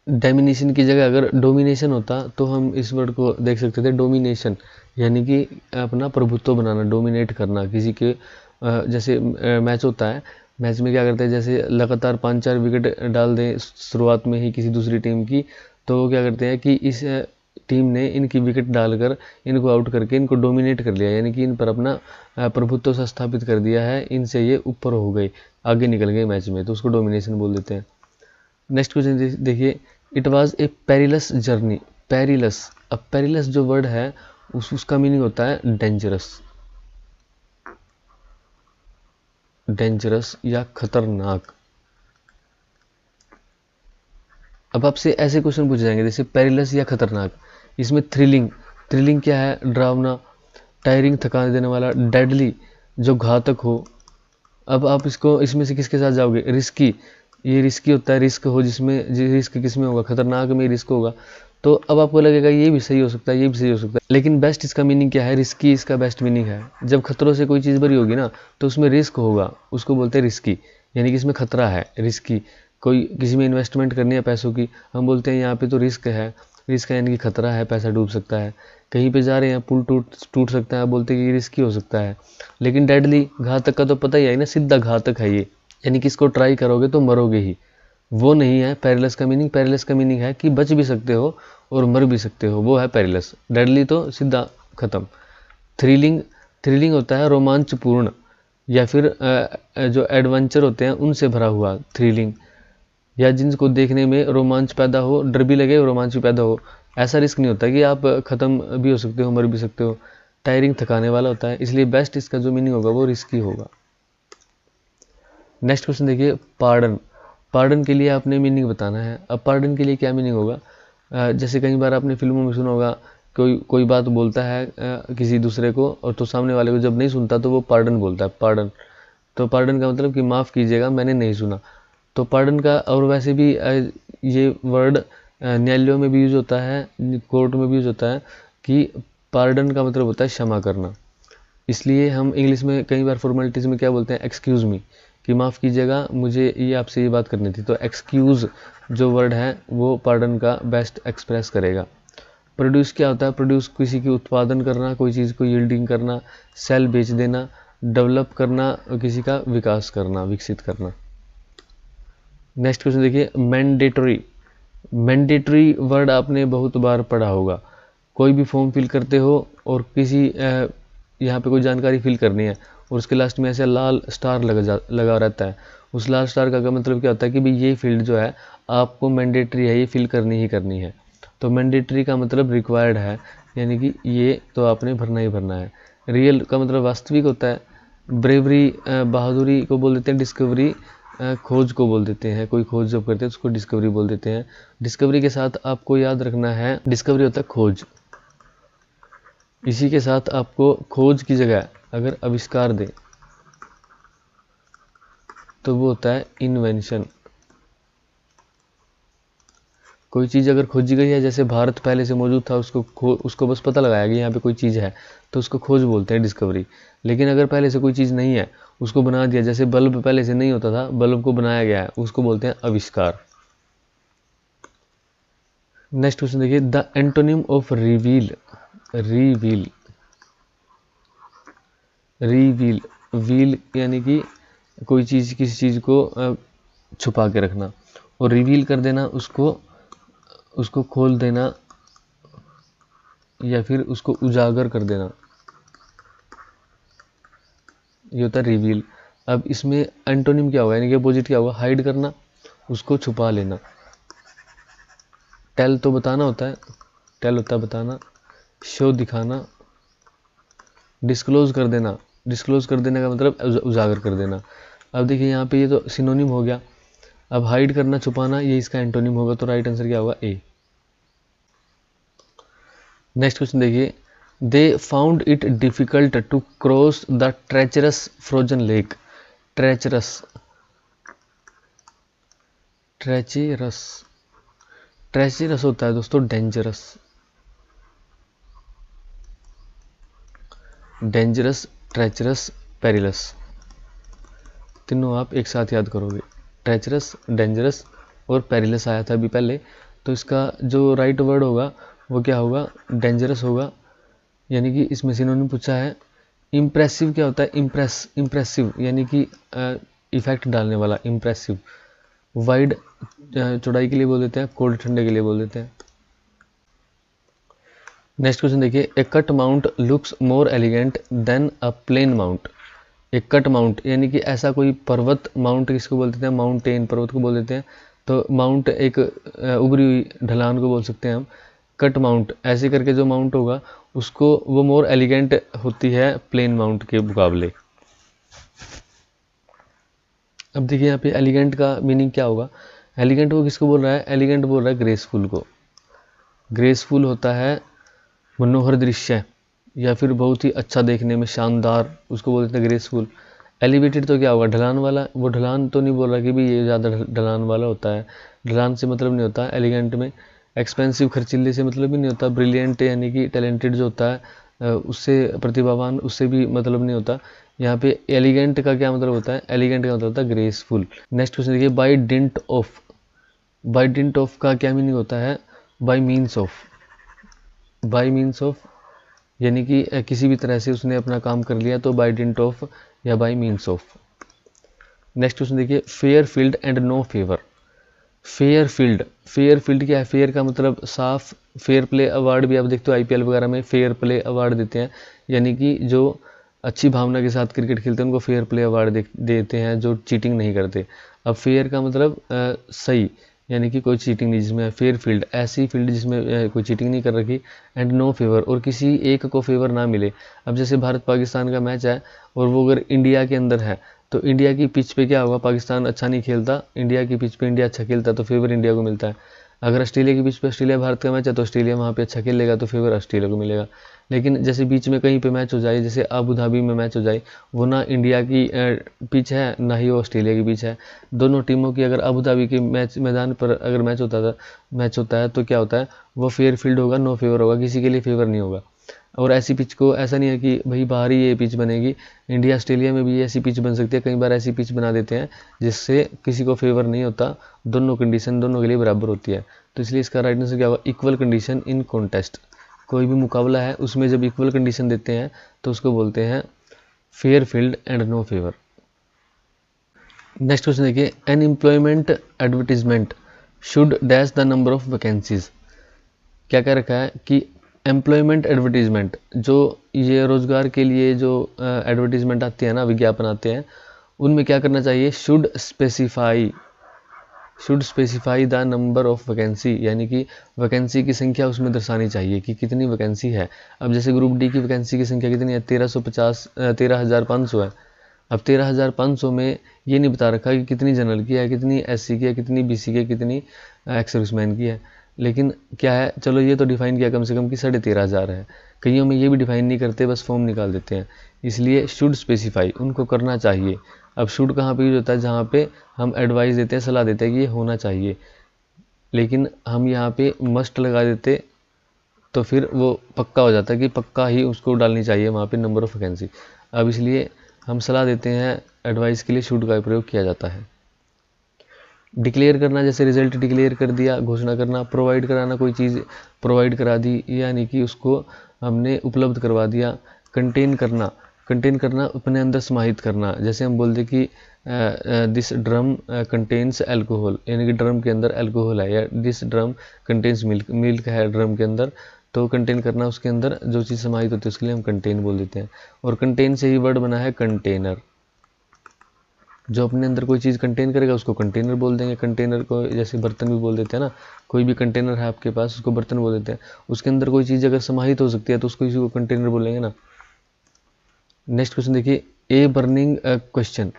डोमिनेशन की जगह अगर डोमिनेशन होता तो हम इस वर्ड को देख सकते थे डोमिनेशन, यानी कि अपना प्रभुत्व बनाना, डोमिनेट करना किसी के। जैसे मैच होता है, मैच में क्या करते हैं, जैसे लगातार 5-4 विकेट डाल दें शुरुआत में ही किसी दूसरी टीम की, तो वो क्या करते हैं कि इस टीम ने इनकी विकेट डालकर इनको आउट करके इनको डोमिनेट कर लिया, यानी कि इन पर अपना प्रभुत्व स्थापित कर दिया है, इनसे ये ऊपर हो गए, आगे निकल गए मैच में, तो उसको डोमिनेशन बोल देते हैं। नेक्स्ट क्वेश्चन देखिए, it was a perilous journey. Perilous, अब पेरिलस जो वर्ड है उसका मीनिंग होता है डेंजरस, डेंजरस या खतरनाक। अब आपसे ऐसे क्वेश्चन पूछे जाएंगे जैसे पेरिलस या खतरनाक, इसमें थ्रिलिंग, थ्रिलिंग क्या है? डरावना, टायरिंग थका देने वाला, डेडली जो घातक हो। अब आप इसको इसमें से किसके साथ जाओगे? रिस्की, ये रिस्की होता है, रिस्क हो जिसमें, रिस्क किसमें होगा? खतरनाक में रिस्क होगा। तो अब आपको लगेगा ये भी सही हो सकता है, ये भी सही हो सकता है, लेकिन बेस्ट इसका मीनिंग क्या है? रिस्की इसका बेस्ट मीनिंग है। जब खतरों से कोई चीज़ भरी होगी ना, तो उसमें रिस्क होगा, उसको बोलते हैं रिस्की, यानी कि इसमें खतरा है, रिस्की। कोई किसी में इन्वेस्टमेंट करनी है पैसों की, हम बोलते हैं यहाँ पे तो रिस्क है, रिस्क है यानी कि खतरा है, पैसा डूब सकता है। कहीं पे जा रहे हैं, पुल टूट सकता है, बोलते हैं कि रिस्की हो सकता है। लेकिन डेडली, घातक का तो पता ही है ना, सीधा घातक है ये, यानी कि इसको ट्राई करोगे तो मरोगे ही, वो नहीं है पेरिलस का मीनिंग। पेरिलस का मीनिंग है कि बच भी सकते हो और मर भी सकते हो, वो है पेरिलस। डेडली तो सीधा खत्म। थ्रिलिंग, थ्रिलिंग होता है रोमांचपूर्ण, या फिर जो एडवेंचर होते हैं उनसे भरा हुआ, थ्रिलिंग, या जिनको देखने में रोमांच पैदा हो, डर भी लगे रोमांच भी पैदा हो। ऐसा रिस्क नहीं होता कि आप ख़त्म भी हो सकते हो, मर भी सकते हो। टायरिंग, थकाने वाला होता है, इसलिए बेस्ट इसका जो मीनिंग होगा वो रिस्की होगा। नेक्स्ट क्वेश्चन देखिए, पार्डन। पार्डन के लिए आपने मीनिंग बताना है। अब पार्डन के लिए क्या मीनिंग होगा, जैसे कई बार आपने फिल्मों में सुना होगा, कोई बात बोलता है किसी दूसरे को, और तो सामने वाले को जब नहीं सुनता तो वो पार्डन बोलता है, पार्डन। तो पार्डन का मतलब कि माफ़ कीजिएगा, मैंने नहीं सुना। तो पार्डन का, और वैसे भी ये वर्ड न्यायालयों में भी यूज होता है, कोर्ट में भी यूज होता है, कि पार्डन का मतलब होता है क्षमा करना। इसलिए हम इंग्लिश में कई बार फॉर्मेलिटीज़ में क्या बोलते हैं, एक्सक्यूज़ मी, कि माफ़ कीजिएगा, मुझे ये आपसे ये बात करनी थी। तो एक्सक्यूज़ जो वर्ड है वो पार्डन का बेस्ट एक्सप्रेस करेगा। प्रोड्यूस क्या होता है, प्रोड्यूस किसी की उत्पादन करना, कोई चीज़ को यील्डिंग करना, सेल बेच देना, डेवलप करना, किसी का विकास करना, विकसित करना। नेक्स्ट क्वेश्चन देखिए, मैंडेटरी। मैंडेटरी वर्ड आपने बहुत बार पढ़ा होगा। कोई भी फॉर्म फिल करते हो और किसी यहाँ पे कोई जानकारी फिल करनी है और उसके लास्ट में ऐसे लाल स्टार लगा रहता है, उस लाल स्टार का मतलब क्या होता है कि भाई ये फील्ड जो है आपको मैंडेटरी है, ये फिल करनी ही करनी है। तो मैंडेटरी का मतलब रिक्वायर्ड है, यानी कि ये तो आपने भरना ही भरना है। रियल का मतलब वास्तविक होता है। ब्रेवरी, बहादुरी को बोल देते हैं डिस्कवरी, खोज को बोल देते हैं, कोई खोज जब करते हैं तो उसको डिस्कवरी बोल देते हैं। डिस्कवरी के साथ आपको याद रखना है, डिस्कवरी होता है खोज। इसी के साथ आपको खोज की जगह अगर आविष्कार दें तो वो होता है इन्वेंशन। कोई चीज़ अगर खोजी गई है, जैसे भारत पहले से मौजूद था, उसको बस पता लगाया कि यहाँ पे कोई चीज़ है, तो उसको खोज बोलते हैं, डिस्कवरी। लेकिन अगर पहले से कोई चीज़ नहीं है, उसको बना दिया, जैसे बल्ब पहले से नहीं होता था, बल्ब को बनाया गया है, उसको बोलते हैं आविष्कार। नेक्स्ट क्वेश्चन देखिए, the antonym of reveal. Reveal, reveal, wheel यानी कि कोई चीज़, किसी चीज़ को छुपा के रखना, और रिवील कर देना, उसको खोल देना, या फिर उसको उजागर कर देना, ये होता है रिवील। अब इसमें एंटोनिम क्या होगा, यानी कि अपोजिट क्या होगा, हाइड करना, उसको छुपा लेना। टेल तो बताना होता है, टेल होता है बताना, शो दिखाना, डिस्क्लोज कर देना, डिस्क्लोज कर देने का मतलब उजागर कर देना। अब देखिए यहाँ पे ये तो सिनोनिम हो गया। अब हाइड करना, छुपाना, ये इसका एंटोनिम होगा, तो राइट आंसर क्या होगा, ए। नेक्स्ट क्वेश्चन देखिए, they found it difficult to cross the treacherous frozen lake. Treacherous, treacherous, treacherous होता है दोस्तों डेंजरस। डेंजरस, ट्रेचरस, पेरिलस, तीनों आप एक साथ याद करोगे। ट्रेचरस, डेंजरस और पेरिलस आया था अभी पहले, तो इसका जो राइट वर्ड होगा वो क्या होगा, डेंजरस होगा, यानी कि इसमें सिनोनिम पूछा है। इम्प्रेसिव क्या होता है, इम्प्रेसिव यानी कि इफेक्ट डालने वाला, इम्प्रेसिव। वाइड चौड़ाई के लिए बोल देते हैं, कोल्ड ठंडे के लिए बोल देते हैं। नेक्स्ट क्वेश्चन देखिए, a cut mount looks more elegant than a plain mount. एक कट माउंट यानी कि ऐसा कोई पर्वत, माउंट किसको बोल देते हैं, माउंटेन, पर्वत को बोल देते हैं। तो माउंट एक उभरी हुई ढलान को बोल सकते हैं हम। कट माउंट, ऐसे करके जो माउंट होगा उसको, वो मोर एलिगेंट होती है प्लेन माउंट के मुकाबले। अब देखिए यहाँ पे एलिगेंट का मीनिंग क्या होगा। एलिगेंट वो किसको बोल रहा है, एलिगेंट बोल रहा है ग्रेसफुल को। ग्रेसफुल होता है मनोहर दृश्य, या फिर बहुत ही अच्छा देखने में, शानदार, उसको बोलते हैं ग्रेसफुल। एलिवेटेड तो क्या होगा, ढलान वाला। वो ढलान तो नहीं बोल रहा कि भाई ये ज़्यादा ढलान वाला होता है, ढलान से मतलब नहीं होता एलिगेंट में। एक्सपेंसिव, खर्चीले से मतलब भी नहीं होता। ब्रिलियंट यानी कि टैलेंटेड जो होता है, उससे, प्रतिभावान, उससे भी मतलब नहीं होता। यहाँ पे एलिगेंट का क्या मतलब होता है, एलिगेंट का मतलब होता है ग्रेसफुल। नेक्स्ट क्वेश्चन देखिए, by dint of. By dint of का क्या मीनिंग होता है, by means of. By means of यानी कि किसी भी तरह से उसने अपना काम कर लिया, तो बाई डिंट ऑफ या by means of. Next question देखिए, fair field and no favour. Fair field, fair field क्या है, फेयर का मतलब साफ। फेयर प्ले अवार्ड भी आप देखते हो आईपीएल वगैरह में फेयर प्ले अवार्ड देते हैं, यानी कि जो अच्छी भावना के साथ क्रिकेट खेलते हैं उनको फेयर प्ले अवार्ड देते हैं, जो चीटिंग नहीं करते। अब फेयर का मतलब सही, यानी कि कोई चीटिंग नहीं, जिसमें फेयर फील्ड, ऐसी फील्ड जिसमें कोई चीटिंग नहीं कर रखी, एंड नो फेवर, और किसी एक को फेवर ना मिले। अब जैसे भारत पाकिस्तान का मैच है और वो अगर इंडिया के अंदर है तो इंडिया की पिच पे क्या होगा, पाकिस्तान अच्छा नहीं खेलता, इंडिया की पिच पे इंडिया अच्छा खेलता तो फेवर इंडिया को मिलता है। अगर ऑस्ट्रेलिया की पिच पे ऑस्ट्रेलिया भारत का मैच है तो ऑस्ट्रेलिया वहाँ पे अच्छा खेलेगा तो फेवर ऑस्ट्रेलिया को मिलेगा। लेकिन जैसे बीच में कहीं पे मैच हो जाए, जैसे अबू धाबी में मैच हो जाए, वो ना इंडिया की पिच है ना ही वो ऑस्ट्रेलिया की पिच है, दोनों टीमों की अगर अबू धाबी के मैदान पर अगर मैच होता है तो क्या होता है, वो फेयर फील्ड होगा, नो फेवर होगा, किसी के लिए फेवर नहीं होगा। और ऐसी पिच को, ऐसा नहीं है कि भाई बाहर ही ये पिच बनेगी, इंडिया ऑस्ट्रेलिया में भी ऐसी पिच बन सकती है, कई बार ऐसी पिच बना देते हैं जिससे किसी को फेवर नहीं होता, दोनों कंडीशन दोनों के लिए बराबर होती है। तो इसलिए इसका राइट आंसर क्या होगा, इक्वल कंडीशन इन कॉन्टेस्ट। कोई भी मुकाबला है उसमें जब इक्वल कंडीशन देते हैं तो उसको बोलते हैं fair field and no favour. Next question देखिए, an employment advertisement should dash the number of vacancies. क्या कह रखा है कि एम्प्लॉयमेंट एडवर्टीजमेंट, जो ये रोजगार के लिए जो एडवर्टीजमेंट आती है ना, विज्ञापन आते हैं, उनमें क्या करना चाहिए, should specify the number of vacancy, यानी कि वैकेंसी की संख्या उसमें दर्शानी चाहिए कि कितनी वैकेंसी है। अब जैसे ग्रुप डी की वैकेंसी की संख्या कितनी है, 13,500 है। अब 13,500 में ये नहीं बता रखा कि कितनी जनरल की है, कितनी एससी की है, कितनी बीसी की है, कितनी एक्स सर्विसमैन की है। लेकिन क्या है, चलो ये तो डिफाइन किया कम से कम कि 13,500 है। कईयों में ये भी डिफाइन नहीं करते, बस फॉर्म निकाल देते हैं। इसलिए शुड स्पेसिफाई, उनको करना चाहिए। अब शुड कहाँ पे यूज होता है, जहाँ पे हम एडवाइस देते हैं, सलाह देते हैं कि ये होना चाहिए, लेकिन हम यहाँ पे मस्ट लगा देते तो फिर वो पक्का हो जाता है कि पक्का ही उसको डालनी चाहिए वहाँ पे नंबर ऑफ वैकेंसी। अब इसलिए हम सलाह देते हैं, एडवाइस के लिए शुड का प्रयोग किया जाता है। डिक्लेयर करना, जैसे रिजल्ट डिक्लेयर कर दिया, घोषणा करना। प्रोवाइड कराना, कोई चीज़ प्रोवाइड करा दी, यानी कि उसको हमने उपलब्ध करवा दिया। कंटेन करना अपने अंदर समाहित करना, जैसे हम बोलते कि दिस ड्रम कंटेन्स अल्कोहल, यानी कि ड्रम के अंदर अल्कोहल है, या दिस ड्रम कंटेन्स मिल्क है ड्रम के अंदर, तो कंटेन करना, उसके अंदर जो चीज़ समाहित होती है उसके लिए हम कंटेन बोल देते हैं। और कंटेन से ही वर्ड बना है कंटेनर, जो अपने अंदर कोई चीज़ कंटेन करेगा उसको कंटेनर बोल देंगे। कंटेनर को जैसे बर्तन भी बोल देते हैं ना, कोई भी कंटेनर है आपके पास उसको बर्तन बोल देते हैं। उसके अंदर कोई चीज़ अगर समाहित हो सकती है तो उसको इसी को कंटेनर बोलेंगे ना। नेक्स्ट क्वेश्चन देखिए, a burning question.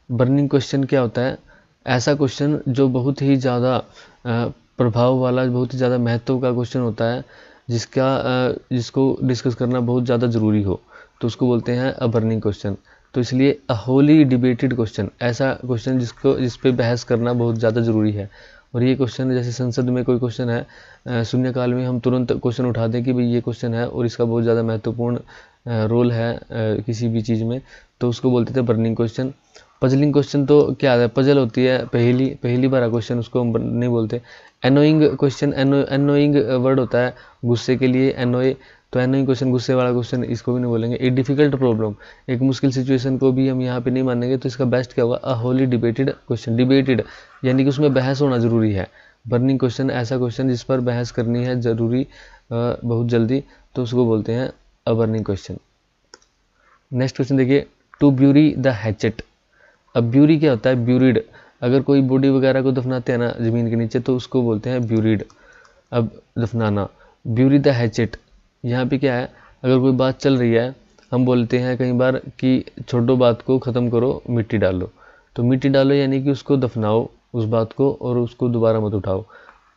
Burning question क्या होता है, ऐसा क्वेश्चन जो बहुत ही ज़्यादा प्रभाव वाला, बहुत ही ज़्यादा महत्व का क्वेश्चन होता है, जिसको डिस्कस करना बहुत ज़्यादा ज़रूरी हो, तो उसको बोलते हैं अ बर्निंग क्वेश्चन। तो इसलिए अ होली डिबेटेड क्वेश्चन, ऐसा क्वेश्चन जिस पे बहस करना बहुत ज़्यादा ज़रूरी है। और ये क्वेश्चन जैसे संसद में कोई क्वेश्चन है, शून्यकाल में हम तुरंत क्वेश्चन उठा दें कि भाई ये क्वेश्चन है और इसका बहुत ज़्यादा महत्वपूर्ण रोल है किसी भी चीज़ में, तो उसको बोलते थे बर्निंग क्वेश्चन। पजलिंग क्वेश्चन तो क्या है, पजल होती है, पहली बार क्वेश्चन, उसको हम नहीं बोलते। एनोइंग क्वेश्चन, एनोइंग वर्ड होता है गुस्से के लिए, एनोए, तो एनोइंग क्वेश्चन गुस्से वाला क्वेश्चन, इसको भी नहीं बोलेंगे। ए डिफिकल्ट प्रॉब्लम, एक मुश्किल सिचुएशन को भी हम यहाँ पे नहीं मानेंगे, तो इसका बेस्ट क्या होगा, अ होली डिबेटेड क्वेश्चन। डिबेटेड यानी कि उसमें बहस होना जरूरी है। बर्निंग क्वेश्चन ऐसा क्वेश्चन जिस पर बहस करनी है जरूरी, बहुत जल्दी, तो उसको बोलते हैं अ बर्निंग क्वेश्चन। नेक्स्ट क्वेश्चन देखिए, टू ब्यूरी द हैचेट। अब ब्यूरी क्या होता है, ब्यूरिड, अगर कोई बॉडी वगैरह को दफनाते हैं ना ज़मीन के नीचे तो उसको बोलते हैं ब्यूरिड। अब दफनाना, ब्यूरी द हैचेट, यहाँ पे क्या है, अगर कोई बात चल रही है, हम बोलते हैं कई बार कि छोड़ो बात को, ख़त्म करो, मिट्टी डालो। तो मिट्टी डालो यानी कि उसको दफनाओ उस बात को, और उसको दोबारा मत उठाओ।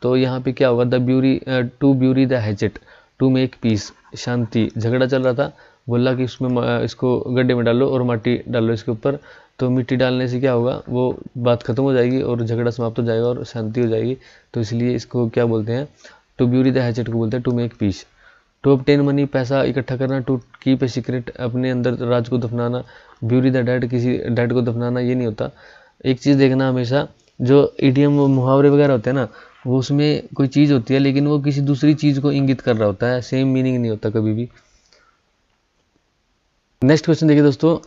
तो यहाँ पे क्या होगा, the bury, to bury the hatchet, to make peace, शांति। झगड़ा चल रहा था, बोला कि इसमें इसको गड्ढे में डालो और माटी डालो इसके ऊपर, तो मिट्टी डालने से क्या होगा, वो बात खत्म हो जाएगी और झगड़ा समाप्त हो जाएगा और शांति हो जाएगी। तो इसलिए इसको क्या बोलते हैं, टू ब्यूरी द हैचेट को बोलते हैं to make peace. To obtain money, पैसा इकट्ठा करना। टू कीप ए सीक्रेट, अपने अंदर राज को दफनाना। ब्यूरी द डेड, किसी डेड को दफनाना, ये नहीं होता। एक चीज़ देखना हमेशा, जो इडियम मुहावरे वगैरह होते हैं ना, वो उसमें कोई चीज़ होती है लेकिन वो किसी दूसरी चीज़ को इंगित कर रहा होता है, सेम मीनिंग नहीं होता कभी भी। नेक्स्ट क्वेश्चन देखिए दोस्तों,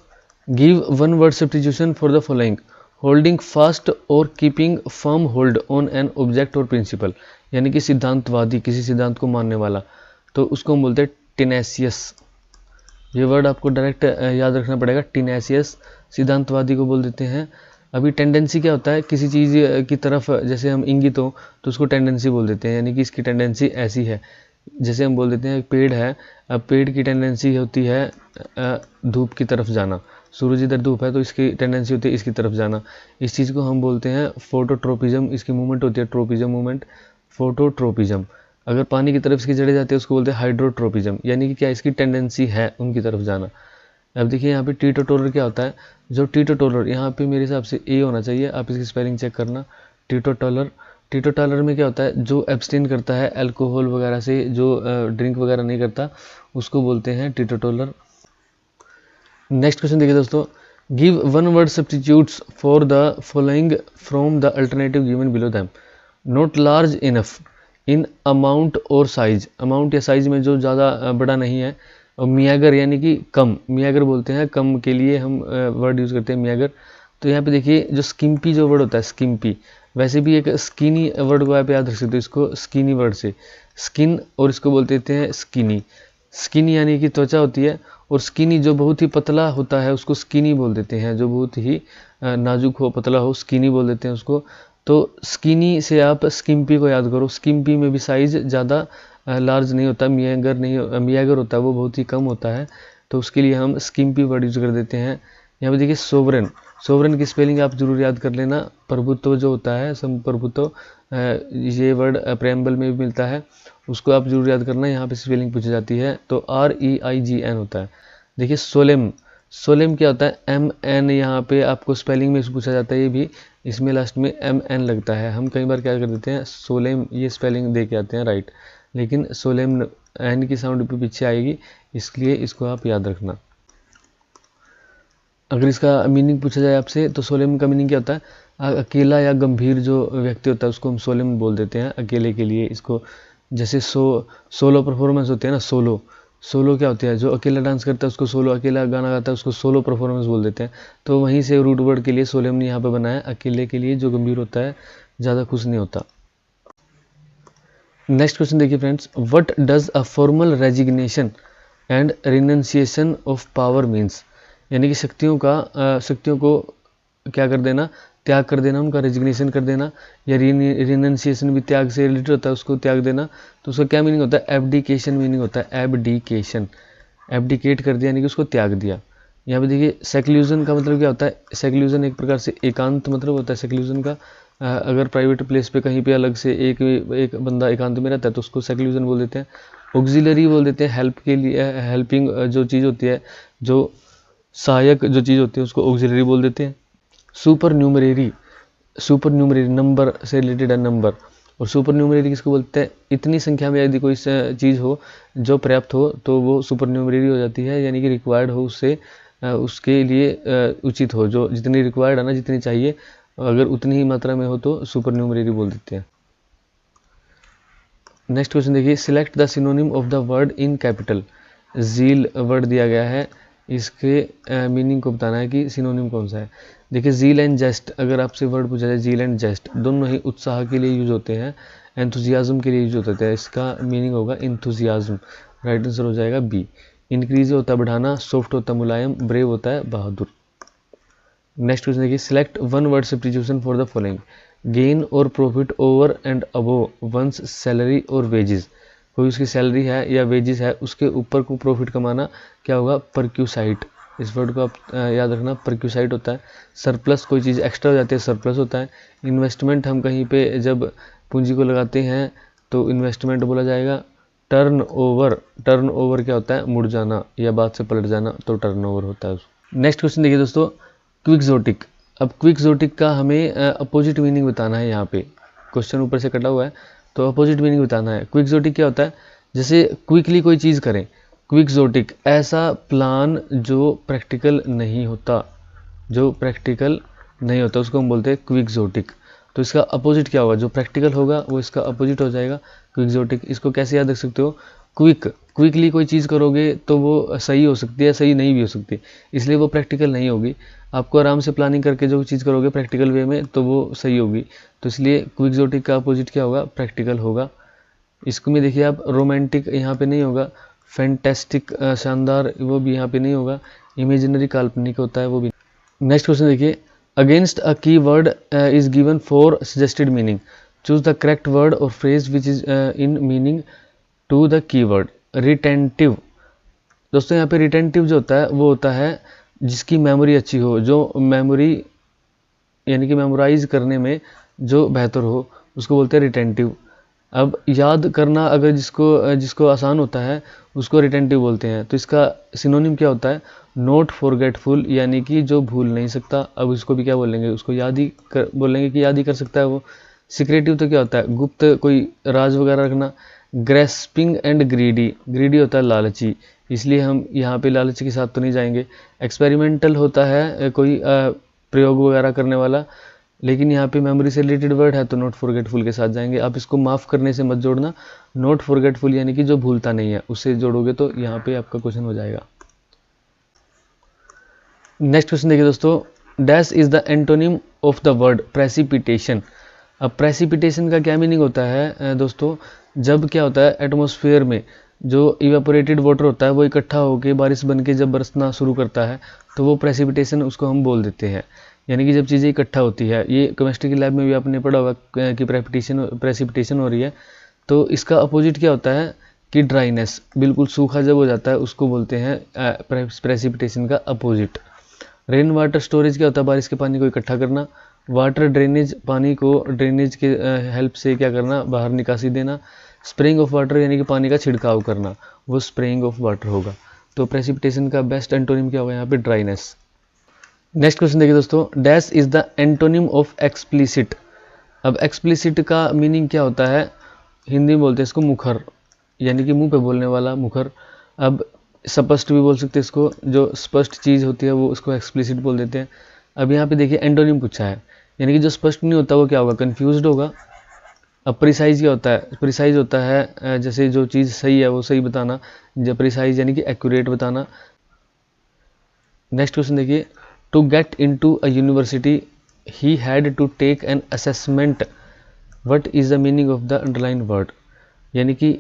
give one word substitution for the following, holding fast और keeping firm hold on an object और प्रिंसिपल, यानी कि सिद्धांतवादी, किसी सिद्धांत को मानने वाला, तो उसको हम बोलते हैं टेनेसियस। ये वर्ड आपको डायरेक्ट याद रखना पड़ेगा। टीनेसियस सिद्धांतवादी को बोल देते हैं। अभी टेंडेंसी क्या होता है, किसी चीज़ की तरफ जैसे हम इंगित हो तो उसको टेंडेंसी बोल देते हैं, यानी कि इसकी टेंडेंसी ऐसी है। जैसे हम बोल देते हैं पेड़ है, अब पेड़ की टेंडेंसी होती है धूप की तरफ जाना, सूरज इधर धूप है तो इसकी टेंडेंसी होती है इसकी तरफ जाना। इस चीज़ को हम बोलते हैं फोटोट्रोपिज्म, इसकी मूवमेंट होती है ट्रोपिज्म मूवमेंट, फोटोट्रोपिज्म। अगर पानी की तरफ इसकी जड़ें जाती है उसको बोलते हैं हाइड्रोट्रोपिज्म, यानी कि क्या इसकी टेंडेंसी है उनकी तरफ जाना। अब देखिए यहाँ पे टीटोटोलर क्या होता है, जो टीटोटोलर यहाँ पे मेरे हिसाब से ए होना चाहिए, आप इसकी स्पेलिंग चेक करना। टीटोटोलर, टीटोटोलर में क्या होता है, जो एब्सटेन करता है अल्कोहल वगैरह से, जो ड्रिंक वगैरह नहीं करता उसको बोलते हैं टीटोटोलर। नेक्स्ट क्वेश्चन देखिए दोस्तों, give one word substitutes for the following from the alternative given below them. Not large enough in amount और साइज, अमाउंट या साइज में जो ज़्यादा बड़ा नहीं है। और मियागर यानी कि कम, मियागर बोलते हैं कम के लिए हम वर्ड यूज़ करते हैं मियागर। तो यहाँ पे देखिए जो स्किम्पी जो वर्ड होता है स्किम्पी, वैसे भी एक स्किनी वर्ड को आप याद रख सकते हो, इसको स्किनी वर्ड से स्किन, और इसको बोलते हैं स्किनी। स्किनी यानी कि त्वचा होती है, और स्किनी जो बहुत ही पतला होता है उसको स्किनी बोल देते हैं, जो बहुत ही नाजुक हो पतला हो स्किनी बोल देते हैं उसको। तो स्किनी से आप स्किम्पी को याद करो, स्किम्पी में भी साइज ज़्यादा लार्ज नहीं होता, मियागर नहीं, मियागर होता है वो बहुत ही कम होता है, तो उसके लिए हम स्किम्पी वर्ड यूज कर देते हैं। यहाँ पे देखिए सोवरेन, सोवरेन की स्पेलिंग आप जरूर याद कर लेना। प्रभुत्व जो होता है, संप्रभुत्व, ये वर्ड प्रेम्बल में भी मिलता है, उसको आप जरूर याद करना, यहाँ पे स्पेलिंग पूछी जाती है। तो REIGN होता है। देखिए सोलेम, सोलेम क्या होता है, MN, यहाँ पे आपको स्पेलिंग में पूछा जाता है, ये भी इसमें लास्ट में MN लगता है। हम कई बार क्या कर देते हैं सोलेम ये स्पेलिंग दे के आते हैं राइट, लेकिन सोलेम N की साउंड भी पीछे आएगी, इसलिए इसको आप याद रखना। अगर इसका मीनिंग पूछा जाए आपसे तो सोलेम का मीनिंग क्या होता है, अकेला या गंभीर जो व्यक्ति होता है उसको हम सोलेम बोल देते हैं अकेले के लिए। इसको जैसे सोलो परफॉर्मेंस होती है ना, सोलो, सोलो क्या होती है, जो अकेला डांस करता है उसको सोलो, अकेला गाना गाता है उसको सोलो परफॉर्मेंस बोल देते हैं। तो वहीं से रूट वर्ड के लिए सोलेम ने यहाँ पे बनाया, अकेले के लिए जो गंभीर होता है, ज़्यादा खुश नहीं होता। नेक्स्ट क्वेश्चन देखिए friends, what does a formal resignation and renunciation of power means, यानी कि शक्तियों को क्या कर देना, त्याग कर देना, उनका रेजिग्नेशन कर देना, या रिनंसिएशन भी त्याग से रिलेटेड होता है, उसको त्याग देना। तो उसका क्या मीनिंग होता है, एब्डिकेशन मीनिंग होता है, एब्डिकेशन, एब्डिकेट कर दिया यानी कि उसको त्याग दिया। यहाँ पे देखिए सेक्लूजन का मतलब क्या होता है, सेक्लूजन एक प्रकार से एकांत मतलब होता है सेक्लूजन का। अगर प्राइवेट प्लेस पे कहीं पे अलग से एक बंदा एकांत में रहता है तो उसको सेक्लूजन बोल देते हैं। ऑक्सिलरी बोल देते हैं हेल्प के लिए, हेल्पिंग जो चीज़ होती है, जो सहायक जो चीज़ होती है उसको ऑक्सिलरी बोल देते हैं। सुपर न्यूमरेरी, सुपर न्यूमरेरी नंबर से रिलेटेड है, नंबर। और सुपर न्यूमरेरी किसको बोलते हैं, इतनी संख्या में यदि कोई चीज़ हो जो पर्याप्त हो तो वो सुपर न्यूमरेरी हो जाती है, यानी कि रिक्वायर्ड हो उससे, उसके लिए उचित हो, जो जितनी रिक्वायर्ड है ना, जितनी चाहिए, अगर उतनी ही मात्रा में हो तो सुपर न्यूमरेरी बोल देते हैं। नेक्स्ट क्वेश्चन देखिए, select the synonym of the word in capital. Zeal word दिया गया है, इसके मीनिंग को बताना है कि सिनोनिम कौन सा है। देखिए जील एंड जेस्ट, अगर आपसे वर्ड पूछा जाए जील एंड जेस्ट, दोनों ही उत्साह के लिए यूज होते हैं, एंथुजियाज्म के लिए यूज होते हैं। इसका मीनिंग होगा एंथुजियाज्म, राइट आंसर हो जाएगा बी। इंक्रीज होता है बढ़ाना, सॉफ्ट होता है मुलायम, ब्रेव होता है बहादुर। नेक्स्ट क्वेश्चन देखिए, select one word substitution for the following. Gain और profit over and above one's salary और वेजेस, कोई उसकी सैलरी है या वेजेस है उसके ऊपर को प्रॉफिट कमाना, क्या होगा, परक्यूसाइट। इस वर्ड को आप याद रखना, परक्यूसाइट होता है। सरप्लस, कोई चीज़ एक्स्ट्रा हो जाती है, सरप्लस होता है। इन्वेस्टमेंट, हम कहीं पे जब पूंजी को लगाते हैं तो इन्वेस्टमेंट बोला जाएगा। टर्न ओवर, टर्न ओवर क्या होता है, मुड़ जाना या बात से पलट जाना, तो टर्न ओवर होता है। नेक्स्ट क्वेश्चन देखिए दोस्तों, क्विक्सोटिक। अब क्विक्सोटिक का हमें अपोजिट मीनिंग बताना है, यहाँ पे क्वेश्चन ऊपर से कटा हुआ है तो अपोजिट मीनिंग बताना है। क्विक्सोटिक क्या होता है, जैसे क्विकली कोई चीज़ करें, क्विक्सोटिक ऐसा प्लान जो प्रैक्टिकल नहीं होता, जो प्रैक्टिकल नहीं होता उसको हम बोलते हैं क्विक्सोटिक। तो इसका अपोजिट क्या होगा, जो प्रैक्टिकल होगा वो इसका अपोजिट हो जाएगा क्विक्सोटिक। इसको कैसे याद रख सकते हो, क्विक, क्विकली कोई चीज़ करोगे तो वो सही हो सकती है, सही नहीं भी हो सकती, इसलिए वो प्रैक्टिकल नहीं होगी। आपको आराम से प्लानिंग करके जो चीज़ करोगे प्रैक्टिकल वे में तो वो सही होगी। तो इसलिए क्विक्सोटिक का अपोजिट क्या होगा, प्रैक्टिकल होगा। इसको में देखिए आप, रोमांटिक यहाँ पे नहीं होगा, फैंटेस्टिक शानदार, वो भी यहाँ पे नहीं होगा। इमेजिनरी काल्पनिक होता है वो भी। नेक्स्ट क्वेश्चन देखिए, against a key word is given for suggested meaning, choose the correct word और phrase which is in meaning to the key word. Retentive, दोस्तों यहाँ पे रिटेंटिव जो होता है वो होता है जिसकी मेमोरी अच्छी हो, जो मेमोरी यानी कि मेमोराइज करने में जो बेहतर हो, उसको बोलते हैं रिटेंटिव। अब याद करना अगर जिसको आसान होता है उसको रिटेंटिव बोलते हैं। तो इसका सिनोनिम क्या होता है, नॉट फॉरगेटफुल, यानी कि जो भूल नहीं सकता। अब इसको भी क्या बोलेंगे, उसको बोलेंगे कि याद ही कर सकता है वो। सिक्रेटिव तो क्या होता है, गुप्त कोई राज वगैरह रखना। ग्रेस्पिंग एंड ग्रीडी, ग्रीडी होता है लालची, इसलिए हम यहाँ पे लालची के साथ तो नहीं जाएंगे। एक्सपेरिमेंटल होता है कोई प्रयोग वगैरह करने वाला, लेकिन यहाँ पे मेमोरी से रिलेटेड वर्ड है तो नॉट फॉरगेटफुल के साथ जाएंगे। आप इसको माफ़ करने से मत जोड़ना, नॉट फॉरगेटफुल यानी कि जो भूलता नहीं है, उससे जोड़ोगे तो यहाँ पे आपका क्वेश्चन हो जाएगा। नेक्स्ट क्वेश्चन देखिए दोस्तों, dash is the antonym of the word precipitation. अब प्रेसिपिटेशन का क्या मीनिंग होता है दोस्तों, जब क्या होता है एटमॉस्फेयर में जो इवेपोरेटेड वाटर होता है वो इकट्ठा होकर बारिश बन के जब बरसना शुरू करता है तो वो प्रेसिपिटेशन उसको हम बोल देते हैं। यानी कि जब चीज़ें इकट्ठा होती है, ये केमिस्ट्री की लैब में भी आपने पढ़ा होगा कि प्रेसिपिटेशन हो रही है। तो इसका अपोजिट क्या होता है कि ड्राइनेस, बिल्कुल सूखा जब हो जाता है उसको बोलते हैं प्रेसिपिटेशन का अपोजिट। रेन वाटर स्टोरेज क्या होता है, बारिश के पानी को इकट्ठा करना। वाटर ड्रेनेज, पानी को ड्रेनेज के हेल्प से क्या करना, बाहर निकासी देना। स्प्रेइंग ऑफ वाटर यानी कि पानी का छिड़काव करना, वो स्प्रेइंग ऑफ वाटर होगा। तो प्रेसिपिटेशन का बेस्ट एंटोनिम क्या होगा यहाँ पे, ड्राइनेस। नेक्स्ट क्वेश्चन देखिए दोस्तों, dash is the antonym of explicit. अब एक्सप्लिसिट का मीनिंग क्या होता है, हिंदी में बोलते हैं इसको मुखर, यानी कि मुंह पे बोलने वाला मुखर। अब स्पष्ट भी बोल सकते हैं इसको, जो स्पष्ट चीज़ होती है वो उसको एक्सप्लिसिट बोल देते हैं। अब यहाँ पे देखिए एंटोनिम पूछा है, यानी कि जो स्पष्ट नहीं होता वो क्या होगा, कन्फ्यूज्ड होगा। अब प्रिसाइज क्या होता है, प्रिसाइज होता है जैसे जो चीज़ सही है वो सही बताना, जब प्रिसाइज यानी कि एक्यूरेट बताना। नेक्स्ट क्वेश्चन देखिए, to get into a university he had to take an assessment, what is the meaning of the underline word. यानी कि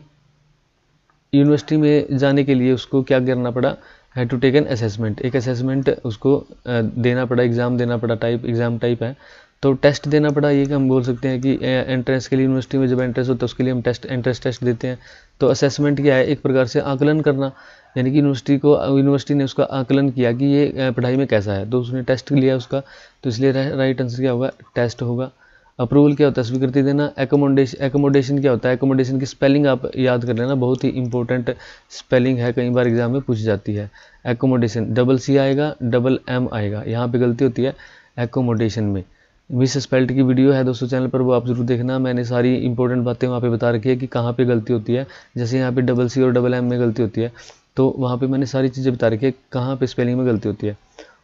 यूनिवर्सिटी में जाने के लिए उसको क्या करना पड़ा, had to take an assessment, एक असेसमेंट उसको देना पड़ा, एग्ज़ाम देना पड़ा, एग्ज़ाम टाइप है तो टेस्ट देना पड़ा। ये कि हम बोल सकते हैं कि एंट्रेंस के लिए यूनिवर्सिटी में जब एंट्रेंस होता है उसके लिए हम एंट्रेंस टेस्ट देते हैं। तो असेसमेंट क्या है, एक प्रकार से आकलन करना, यानी कि यूनिवर्सिटी ने उसका आकलन किया कि ये पढ़ाई में कैसा है, तो उसने टेस्ट लिया उसका, तो इसलिए राइट आंसर क्या होगा, टेस्ट होगा। अप्रूवल क्या होता है, स्वीकृति देना। एकोमोडेशन क्या होता है, एकोमोडेशन की स्पेलिंग आप याद कर लेना, बहुत ही इंपॉर्टेंट स्पेलिंग है, कई बार एग्जाम में पूछ जाती है। एकोमोडेशन डबल सी आएगा, डबल एम आएगा, यहाँ पे गलती होती है एकोमोडेशन में। मिस स्पेल्ट की वीडियो है दोस्तों चैनल पर, वो आप जरूर देखना, मैंने सारी इंपॉर्टेंट बातें वहाँ पे बता रखी है कि कहाँ पे गलती होती है। जैसे यहाँ पे डबल सी और डबल एम में गलती होती है, तो वहाँ पे मैंने सारी चीज़ें बता रखी है कहाँ पे स्पेलिंग में गलती होती है।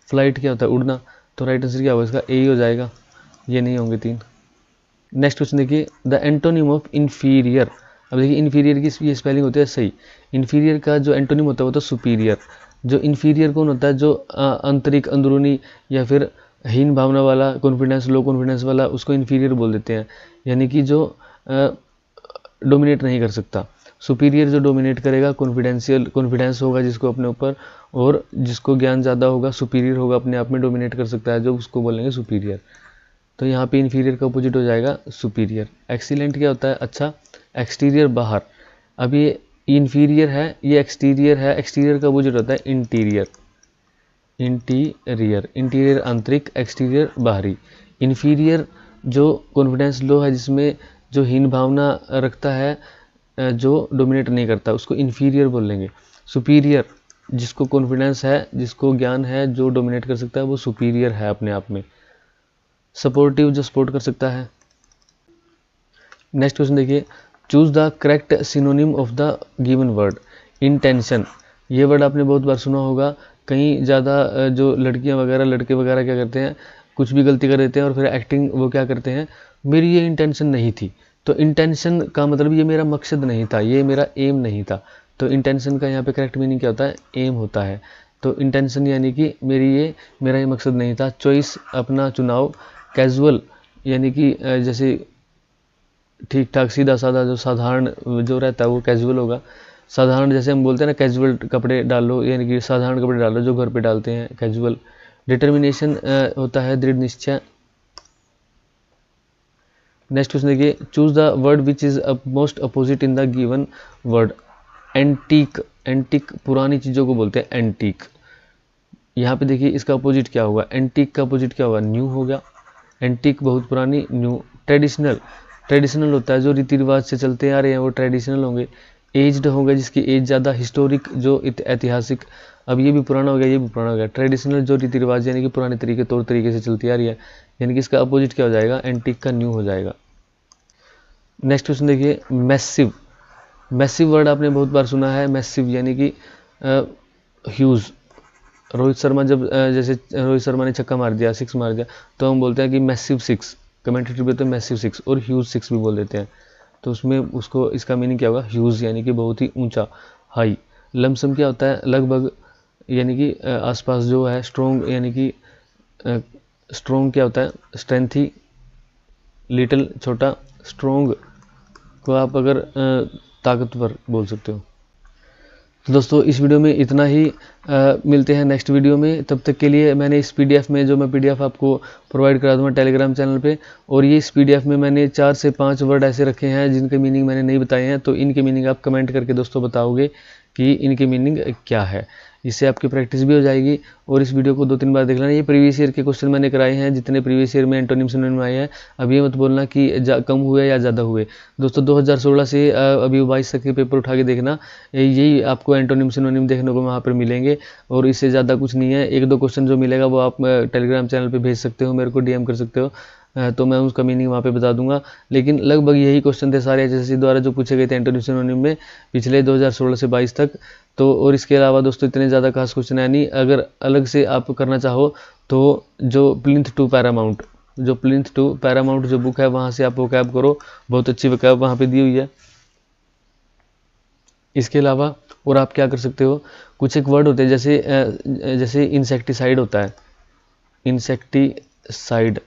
फ्लाइट क्या होता है, उड़ना, तो राइट आंसर क्या होगा इसका, ए ही हो जाएगा, ये नहीं होंगे तीन। नेक्स्ट क्वेश्चन देखिए, द एंटोनिम ऑफ इन्फीरियर। अब देखिए इन्फीरियर की ये स्पेलिंग होती है सही, इन्फीरियर का जो एंटोनिम होता है वो तो सुपीरियर। जो इन्फीरियर कौन होता है, जो आंतरिक, अंदरूनी या फिर हीन भावना वाला, कॉन्फिडेंस, लो कॉन्फिडेंस वाला, उसको इन्फीरियर बोल देते हैं, यानी कि जो डोमिनेट नहीं कर सकता। सुपीरियर जो डोमिनेट करेगा, कॉन्फिडेंस होगा जिसको अपने ऊपर, और जिसको ज्ञान ज़्यादा होगा, सुपीरियर होगा, अपने आप में डोमिनेट कर सकता है, जो उसको बोलेंगे सुपीरियर। तो यहाँ पे इन्फीरियर का अपोजिट हो जाएगा सुपीरियर। एक्सीलेंट क्या होता है, अच्छा। एक्सटीरियर बाहर, अब ये इन्फीरियर है, ये एक्सटीरियर है, एक्सटीरियर का अपोजिट होता है इंटीरियर। इंटीरियर आंतरिक, एक्सटीरियर बाहरी। इन्फीरियर जो कॉन्फिडेंस लो है, जिसमें जो हीन भावना रखता है, जो डोमिनेट नहीं करता, उसको इन्फीरियर बोलेंगे। सुपीरियर जिसको कॉन्फिडेंस है, जिसको ज्ञान है, जो डोमिनेट कर सकता है, वो सुपीरियर है अपने आप में। सपोर्टिव जो सपोर्ट कर सकता है। नेक्स्ट क्वेश्चन देखिए, choose the correct synonym of the given word. Intention, ये वर्ड आपने बहुत बार सुना होगा। कहीं ज़्यादा जो लड़कियां वगैरह, लड़के वगैरह क्या करते हैं, कुछ भी गलती कर देते हैं और फिर एक्टिंग वो क्या करते हैं, मेरी ये इंटेंशन नहीं थी। तो इंटेंशन का मतलब ये मेरा मकसद नहीं था, ये मेरा एम नहीं था। तो इंटेंशन का यहाँ पे करेक्ट मीनिंग क्या होता है, एम होता है। तो इंटेंशन यानी कि मेरा ये मकसद नहीं था। चॉइस अपना चुनाव। कैजुअल यानी कि जैसे ठीक ठाक, सीधा साधा, जो साधारण जो रहता है वो कैजुअल होगा। साधारण, जैसे हम बोलते हैं ना कैजुअल कपड़े डालो, यानी कि साधारण कपड़े डालो जो घर पे डालते हैं, कैजुअल। डिटर्मिनेशन होता है दृढ़ निश्चय। नेक्स्ट क्वेश्चन देखिए, choose the word which is most opposite in the given word. Antique, antique पुरानी चीज़ों को बोलते हैं एंटीक। यहाँ पे देखिए इसका अपोजिट क्या होगा, एंटीक का अपोजिट क्या होगा, न्यू हो गया। एंटीक बहुत पुरानी, न्यू। ट्रेडिशनल, ट्रेडिशनल होता है जो रीति रिवाज से चलते आ रहे हैं वो ट्रेडिशनल होंगे। एज्ड होगा जिसकी एज ज़्यादा, हिस्टोरिक जो ऐतिहासिक, अब ये भी पुराना हो गया, ये भी पुराना हो गया। ट्रेडिशनल जो रीति रिवाज यानी कि पुराने तरीके तौर तरीके से चलती आ रही है, यानी कि इसका अपोजिट क्या हो जाएगा, एंटीक का न्यू हो जाएगा। नेक्स्ट क्वेश्चन देखिए, मैसिव। मैसिव वर्ड आपने बहुत बार सुना है, मैसिव यानी कि ह्यूज। रोहित शर्मा जब जैसे रोहित शर्मा ने छक्का मार दिया, 6 मार दिया, तो हम बोलते हैं कि मैसिव 6, कमेंटेटर बोलते हैं मैसिव 6, और ह्यूज 6 भी बोल देते हैं। तो उसमें उसको इसका मीनिंग क्या होगा, ह्यूज यानी कि बहुत ही ऊंचा, हाई। लमसम क्या होता है, लगभग, यानी कि आसपास जो है। स्ट्रॉन्ग यानी कि स्ट्रॉन्ग क्या होता है, स्ट्रेंथी, लिटिल छोटा, स्ट्रॉन्ग को आप अगर ताकतवर बोल सकते हो। तो दोस्तों इस वीडियो में इतना ही, मिलते हैं नेक्स्ट वीडियो में। तब तक के लिए मैंने इस पीडीएफ में, जो मैं पीडीएफ आपको प्रोवाइड करा दूंगा टेलीग्राम चैनल पे, और ये इस पीडीएफ में मैंने 4 से 5 वर्ड ऐसे रखे हैं जिनके मीनिंग मैंने नहीं बताए हैं, तो इनके मीनिंग आप कमेंट करके दोस्तों बताओगे कि इनकी मीनिंग क्या है। इससे आपकी प्रैक्टिस भी हो जाएगी। और इस वीडियो को 2-3 बार देख लेना। ये प्रीवियस ईयर के क्वेश्चन मैंने कराए हैं, जितने प्रीवियस ईयर में एंटोनिम सिनोनिम आए हैं। अब ये मत बोलना कि कम हुए या ज़्यादा हुए। दोस्तों 2016 से अभी 22 तक के पेपर उठा के देखना, यही आपको एंटोनिम सिनोनिम देखने को वहाँ पर मिलेंगे, और इससे ज़्यादा कुछ नहीं है। 1-2 क्वेश्चन जो मिलेगा वो आप टेलीग्राम चैनल पर भेज सकते हो, मेरे को DM कर सकते हो, तो मैं उसका मीनिंग वहाँ पे बता दूंगा। लेकिन लगभग यही क्वेश्चन थे सारे HSC द्वारा जो पूछे गए थे एंटोनिम सिनोनिम में पिछले 2016 से 22 तक। तो और इसके अलावा दोस्तों इतने ज़्यादा खास क्वेश्चन है नहीं। अगर अलग से आप करना चाहो तो जो प्लिंथ टू पैरामाउंट, जो बुक है वहाँ से आप वोकैब करो, बहुत अच्छी वोकैब वहाँ पे दी हुई है। इसके अलावा और आप क्या कर सकते हो, कुछ एक वर्ड होते हैं जैसे इंसेक्टिसाइड होता है, इंसेक्टिसाइड,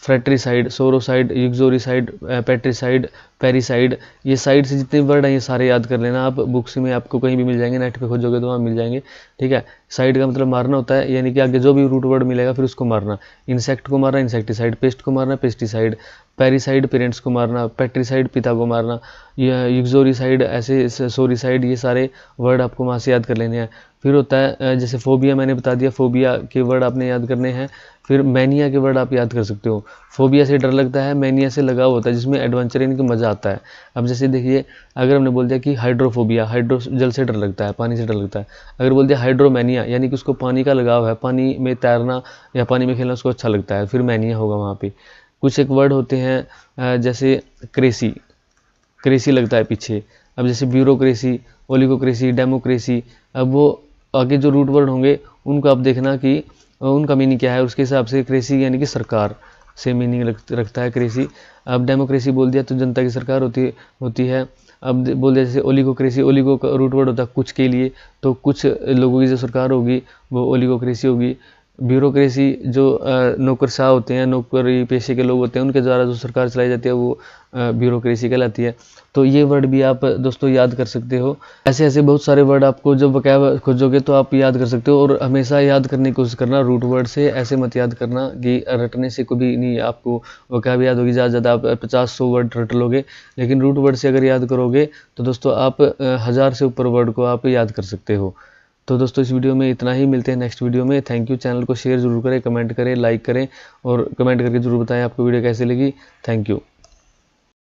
फ्रेट्रीसाइड, सोरोसाइड, यूक्सोरिसाइड, पेट्रीसाइड, पेरीसाइड, ये साइड से जितने वर्ड हैं ये सारे याद कर लेना आप। बुक्स में आपको कहीं भी मिल जाएंगे, नेट पे खोजोगे तो वहाँ मिल जाएंगे, ठीक है। साइड का मतलब मारना होता है, यानी कि आगे जो भी रूट वर्ड मिलेगा फिर उसको मारना। इंसेक्ट को मारना इंसेक्टिसाइड, पेस्ट को मारना पेस्टिसाइड, पेरीसाइड पेरेंट्स को मारना, पेट्रीसाइड पिता को मारना, यूक्सोरिसाइड ऐसे, सोरिसाइड, ये सारे वर्ड आपको वहाँ से याद कर लेने हैं। फिर होता है जैसे फोबिया, मैंने बता दिया, फोबिया के वर्ड आपने याद करने हैं। फिर मैनिया के वर्ड आप याद कर सकते हो। फोबिया से डर लगता है, मैनिया से लगाव होता है, जिसमें एडवेंचर यानी कि मज़ा आता है। अब जैसे देखिए, अगर हमने बोल दिया कि हाइड्रोफोबिया, हाइड्रो जल से डर लगता है, पानी से डर लगता है। अगर बोल दिया हाइड्रोमैनिया, यानी कि उसको पानी का लगाव है, पानी में तैरना या पानी में खेलना उसको अच्छा लगता है, फिर मैनिया होगा वहाँ पे। कुछ एक वर्ड होते हैं जैसे क्रेसी, क्रेसी लगता है पीछे। अब जैसे ब्यूरोक्रेसी, ओलिगोक्रेसी, डेमोक्रेसी, अब वो आगे जो रूट वर्ड होंगे उनको आप देखना कि उनका मीनिंग क्या है, उसके हिसाब से। क्रेसी यानी कि सरकार से मीनिंग रखता है क्रेसी। अब डेमोक्रेसी बोल दिया तो जनता की सरकार होती है। अब बोल दिया जैसे ओलिगोक्रेसी, ओलिगो का रूट वर्ड होता है कुछ के लिए, तो कुछ लोगों की जो सरकार होगी वो ओलिगोक्रेसी होगी। ब्यूरोक्रेसी जो नौकरशाह होते हैं, नौकरी पेशे के लोग होते हैं, उनके द्वारा जो सरकार चलाई जाती है वो ब्यूरोक्रेसी कहलाती है। तो ये वर्ड भी आप दोस्तों याद कर सकते हो। ऐसे ऐसे बहुत सारे वर्ड आपको जब वोकैब खोजोगे तो आप याद कर सकते हो। और हमेशा याद करने की कोशिश करना रूट वर्ड से, ऐसे मत याद करना कि रटने से कभी नहीं आपको वोकैब याद होगी। ज़्यादा ज़्यादा आप 50-100 वर्ड रट लोगे, लेकिन रूट वर्ड से अगर याद करोगे तो दोस्तों आप 1000 से ऊपर वर्ड को आप याद कर सकते हो। तो दोस्तों इस वीडियो में इतना ही, मिलते हैं नेक्स्ट वीडियो में। Thank you. चैनल को शेयर जरूर करें, कमेंट करें, लाइक करें, और कमेंट करके जरूर बताएं आपको वीडियो कैसे लगी। Thank you.